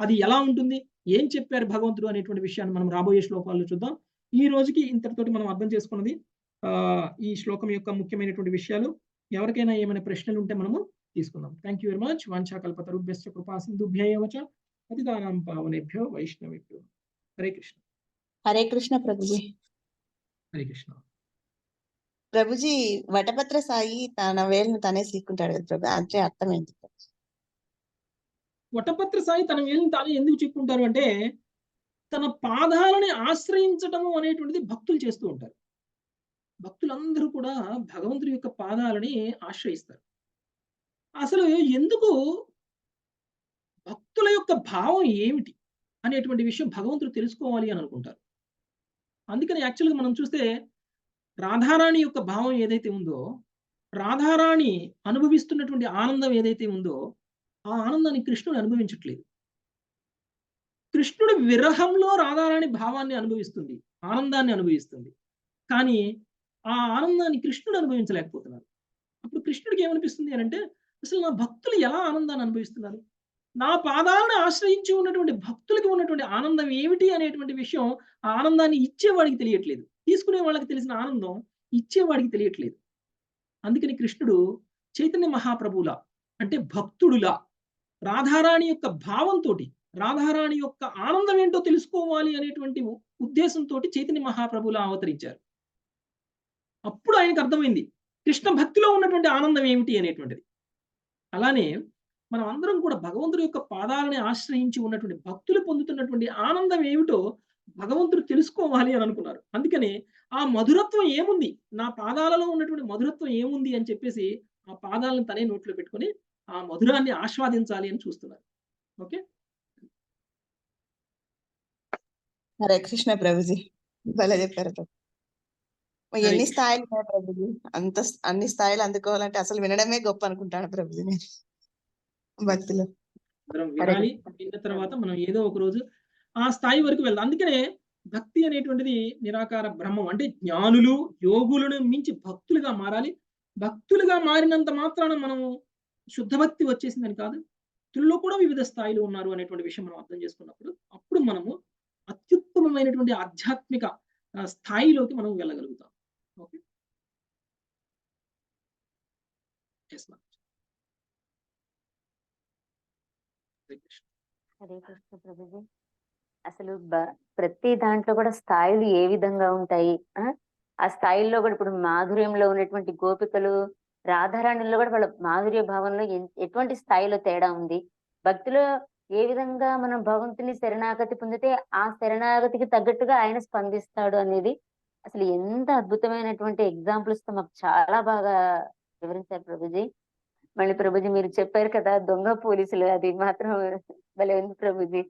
అది ఎలా ఉంటుంది, ఏం చెప్పారు భగవంతుడు అనేటువంటి విషయాన్ని మనం రాబోయే శ్లోకాల్లో చూద్దాం. ఈ రోజుకి ఇంతటితోటి మనం అర్థం చేసుకున్నది ఈ శ్లోకం యొక్క ముఖ్యమైనటువంటి విషయాలు. ఎవరికైనా ఏమైనా ప్రశ్నలు ఉంటే మనము తీసుకుందాం. Thank you very much. వాంఛాకల్పతరుభ్యశ్చ కృపా సింధుభ్యైవ చ పతితానాం పావనేభ్యో వైష్ణవేభ్యో. హరే కృష్ణ. హరే కృష్ణ ప్రభుజీ. హరే కృష్ణ. ప్రభుజీ వటపత్ర సాయి తన వేలును తనే సీక్కుంటాడు కదా ప్రభు, అంటే అర్థం ఏంటి? వటపత్ర సాయి తన వేలుని తాను ఎందుకు చిక్కుంటారు అంటే తన పాదాలని ఆశ్రయించటము అనేటువంటిది భక్తులు చేస్తూ ఉంటారు. భక్తులందరూ కూడా భగవంతుడి యొక్క పాదాలని ఆశ్రయిస్తారు. అసలు ఎందుకు భక్తుల యొక్క భావం ఏమిటి అనేటువంటి విషయం భగవంతుడు తెలుసుకోవాలి అని అనుకుంటారు. అందుకని యాక్చువల్గా మనం చూస్తే రాధారాణి యొక్క భావం ఏదైతే ఉందో, రాధారాణి అనుభవిస్తున్నటువంటి ఆనందం ఏదైతే ఉందో ఆ ఆనందాన్ని కృష్ణుడు అనుభవించట్లేదు. కృష్ణుడు విరహంలో రాధారాణి భావాన్ని అనుభవిస్తుంది, ఆనందాన్ని అనుభవిస్తుంది. కానీ ఆ ఆనందాన్ని కృష్ణుడు అనుభవించలేకపోతున్నారు. అప్పుడు కృష్ణుడికి ఏమనిపిస్తుంది అని అంటే, అసలు నా భక్తులు ఎలా ఆనందాన్ని అనుభవిస్తున్నారు, నా పాదాలను ఆశ్రయించి ఉన్నటువంటి భక్తులకి ఉన్నటువంటి ఆనందం ఏమిటి అనేటువంటి విషయం ఆ ఆనందాన్ని ఇచ్చేవాడికి తెలియట్లేదు. తీసుకునే వాళ్ళకి తెలిసిన ఆనందం ఇచ్చేవాడికి తెలియట్లేదు. అందుకని కృష్ణుడు చైతన్య మహాప్రభువులా అంటే భక్తుడులా రాధారాణి యొక్క భావంతో, రాధారాణి యొక్క ఆనందం ఏంటో తెలుసుకోవాలి అనేటువంటి ఉద్దేశంతో చైతన్య మహాప్రభువులా అవతరించారు. అప్పుడు ఆయనకు అర్థమైంది కృష్ణ భక్తిలో ఉన్నటువంటి ఆనందం ఏమిటి అనేటువంటిది. అలానే మనం అందరం కూడా భగవంతుడి యొక్క పాదాలని ఆశ్రయించి ఉన్నటువంటి భక్తులు పొందుతున్నటువంటి ఆనందం ఏమిటో భగవంతుడు తెలుసుకోవాలి అని అనుకున్నారు. అందుకని ఆ మధురత్వం ఏముంది, నా పాదాలలో ఉన్నటువంటి మధురత్వం ఏముంది అని చెప్పేసి ఆ పాదాలను తనే నోట్లో పెట్టుకొని ఆ మధురాన్ని ఆస్వాదించాలి అని చూస్తున్నారు. ఓకే, హరే కృష్ణ ప్రభుజీ, భలే చెప్పారు ప్రభు. ఎన్ని స్థాయిలు ఉన్నాయి ప్రభుజీ, అన్ని స్థాయిలు అందుకోవాలంటే అసలు వినడమే గొప్ప అనుకుంటాను ప్రభుజీ నేను. భక్తులు వినాలి, విన్న తర్వాత మనం ఏదో ఒక రోజు ఆ స్థాయి వరకు వెళ్దాం. అందుకనే భక్తి అనేటువంటిది నిరాకార బ్రహ్మం అంటే జ్ఞానులు యోగులను మించి భక్తులుగా మారాలి. భక్తులుగా మారినంత మాత్రాన మనం శుద్ధ భక్తి వచ్చేసిందని కాదు, భక్తుల్లో కూడా వివిధ స్థాయిలు ఉన్నారు అనేటువంటి విషయం మనం అర్థం చేసుకున్నప్పుడు అప్పుడు మనము అత్యుత్తమమైనటువంటి ఆధ్యాత్మిక స్థాయిలోకి మనం వెళ్ళగలుగుతాం. ఓకే, హరే కృష్ణ ప్రభుజీ. అసలు ప్రతి దాంట్లో కూడా స్థాయిలు ఏ విధంగా ఉంటాయి, ఆ స్థాయిల్లో కూడా ఇప్పుడు మాధుర్యంలో ఉన్నటువంటి గోపికలు రాధారాణుల్లో కూడా వాళ్ళ మాధుర్య భావంలో ఎటువంటి స్థాయిలో తేడా ఉంది, భక్తిలో ఏ విధంగా మనం భగవంతుని శరణాగతి పొందితే ఆ శరణాగతికి తగ్గట్టుగా ఆయన స్పందిస్తాడు అనేది అసలు ఎంత అద్భుతమైనటువంటి ఎగ్జాంపుల్స్ తో మాకు చాలా బాగా వివరించారు ప్రభుజీ. మళ్ళీ ప్రభుజీ మీరు చెప్పారు కదా దొంగ పోలీసులు, అది మాత్రం భలే ఉంది ప్రభుజీ.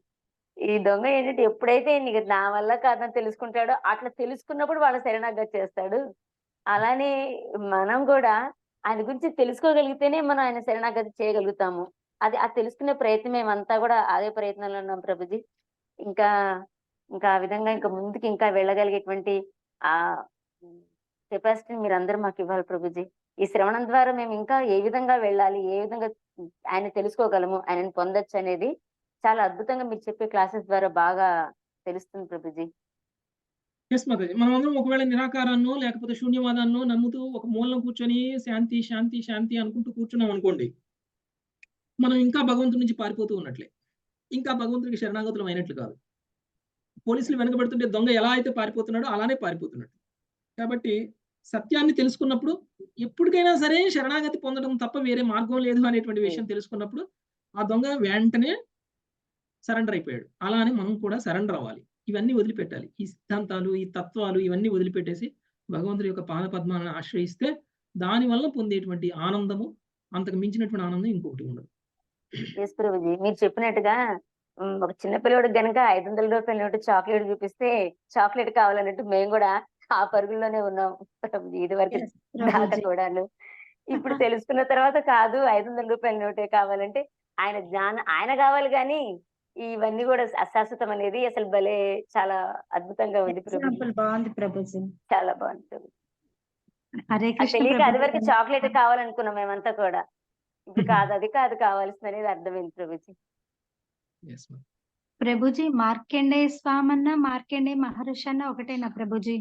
ఈ దొంగ ఏంటంటే ఎప్పుడైతే నీకు నా వల్ల కాదని తెలుసుకుంటాడో అట్లా తెలుసుకున్నప్పుడు వాళ్ళ శరణాగతి చేస్తాడు. అలానే మనం కూడా ఆయన గురించి తెలుసుకోగలిగితేనే మనం ఆయన శరణాగతి చేయగలుగుతాము. అది ఆ తెలుసుకునే ప్రయత్నం మేమంతా కూడా అదే ప్రయత్నంలో ఉన్నాం ప్రభుజీ. ఇంకా ఇంకా ఆ విధంగా ఇంకా ముందుకి ఇంకా వెళ్ళగలిగేటువంటి ఆ కెపాసిటీని మీరు అందరూ మాకు ఇవ్వాలి ప్రభుజీ. ఈ శ్రవణం ద్వారా మేము ఇంకా ఏ విధంగా వెళ్ళాలి, ఏ విధంగా ఆయన తెలుసుకోగలము, ఆయనను పొందొచ్చు అనేది చాలా అద్భుతంగా మీరు చెప్పే క్లాసెస్ ద్వారా బాగా తెలుస్తుంది ప్రభుజీ. మనం అందరం ఒకవేళ నిరాకారాన్నో లేకపోతే శూన్యవాదాన్నో నమ్ముతూ ఒక మూలం కూర్చొని శాంతి శాంతి శాంతి అనుకుంటూ కూర్చున్నాం అనుకోండి, మనం ఇంకా భగవంతుడి నుంచి పారిపోతూ ఉన్నట్లే, ఇంకా భగవంతుడికి శరణాగతులం అయినట్లు కాదు. పోలీసులు వెనకబడుతుంటే దొంగ ఎలా అయితే పారిపోతున్నాడో అలానే పారిపోతున్నట్టు. కాబట్టి సత్యాన్ని తెలుసుకున్నప్పుడు ఎప్పటికైనా సరే శరణాగతి పొందడం తప్ప వేరే మార్గం లేదు అనేటువంటి విషయం తెలుసుకున్నప్పుడు ఆ దొంగ వెంటనే సరెండర్ అయిపోయాడు. అలా అని మనం కూడా సరెండర్ అవ్వాలి. ఇవన్నీ వదిలిపెట్టాలి. ఈ సిద్ధాంతాలు, ఈ తత్వాలు ఇవన్నీ వదిలిపెట్టేసి భగవంతుడి యొక్క పాద పద్మాలను ఆశ్రయిస్తే దాని వల్ల పొందేటువంటి ఆనందము అంతకు మించినటువంటి ఆనందం ఇంకొకటి ఉండదు. ప్రభుజీ మీరు చెప్పినట్టుగా ఒక చిన్న పిల్లవాడికి గనుక 500 రూపాయల నోటు చాక్లెట్ చూపిస్తే చాక్లెట్ కావాలన్నట్టు మేము కూడా ఆ పరుగుల్లోనే ఉన్నాం ప్రభుజీ. ఇది వరకు Yes, దాకా ప్రభుజీ. కూడాను. ఇప్పుడు తెలుసుకున్న తర్వాత కాదు 500 రూపాయల నోటే కావాలంటే ఆయన కావాలి గాని ఇవన్నీ కూడా అశాశ్వతం అనేది అసలు భలే చాలా అద్భుతంగా ఉంది ప్రభుజీ. ఎగ్జాంపుల్ బాగుంది ప్రభుజీ. చాలా బాగుంది ప్రభుజీ. హరే అది కృష్ణ తెలియక అది వరకు ప్రభుజీ. చాక్లెట్ కావాలనుకున్నాం మేమంతా కూడా. ఇప్పుడు కాదు అది కాదు కావాల్సింది అనేది అర్థమైంది ప్రభుజీ. Yes, ma'am. ప్రభుజీ మార్కండేయ స్వామన్న మార్కండేయ మహర్షి అన్న ఒకటేనా ప్రభుజీ?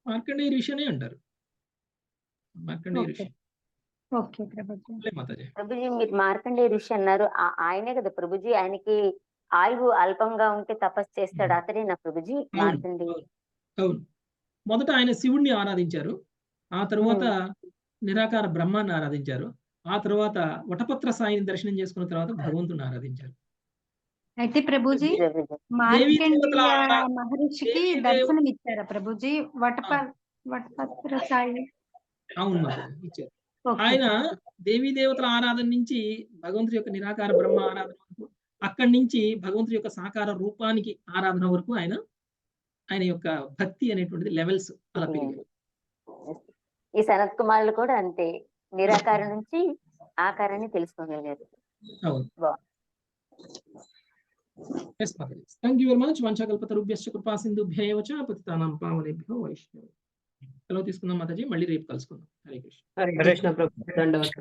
మార్కండేయ ఋషి అనే అంటారు. మార్కండేయ ఓకే. ఋషి. ఓకే ప్రభుజీ. లే మాతాజీ. ప్రభుజీ మీరు మార్కండేయ ఋషి అన్నారు. ఆయనే కదా ప్రభుజీ, ఆయనకి ఆయువు అల్పంగా ఉంటే తపస్సు చేస్తాడు, అతనేనా ప్రభుజీ అవును, మార్కండేయ? అవును, అవును. మొదట ఆయన శివుణ్ణి ఆరాధించారు. ఆ తరువాత నిరాకార బ్రహ్మాన్ని ఆరాధించారు. ఆ తర్వాత వటపత్ర సాయిని దర్శనం చేసుకున్న తర్వాత భగవంతుని ఆరాధించారు. అయితే ప్రభుజీ ప్రభుజీ. దేవతల మార్కండేయ మహర్షికి దేవీ దర్శనం ఇచ్చారా ప్రభుజీ? వటపత్ర సాయి. అవును మాతాజీ, ఇచ్చారు. ఓకే. ఆయన దేవీ దేవతల ఆరాధన నుంచి భగవంతుడి యొక్క నిరాకార బ్రహ్మ ఆరాధన వరకు, అక్కడి నుంచి భగవంతుడి యొక్క సాకార రూపానికి ఆరాధన వరకు ఆయన యొక్క భక్తి అనేటువంటిది లెవెల్స్ అలా పెరిగాయి. ఈ సనత్ కుమారులు కూడా అంతే, నిరాకారం నుంచి ఆకారాన్ని తెలుసుకోగలిగారు. అవును. బాగుంది. Yes, Mataji. Thank you very much. వంశాకల్పతరుభ్యశ్చ కృపా సింధుభ్య ఏవ చ పతితానాం పావనేభ్యో వైష్ణవ. సెలవు తీసుకుందాం మాతాజీ, మళ్ళీ రేపు కలుసుకుందాం. హరే కృష్ణ. హరే కృష్ణ ప్రభు. దండవత్.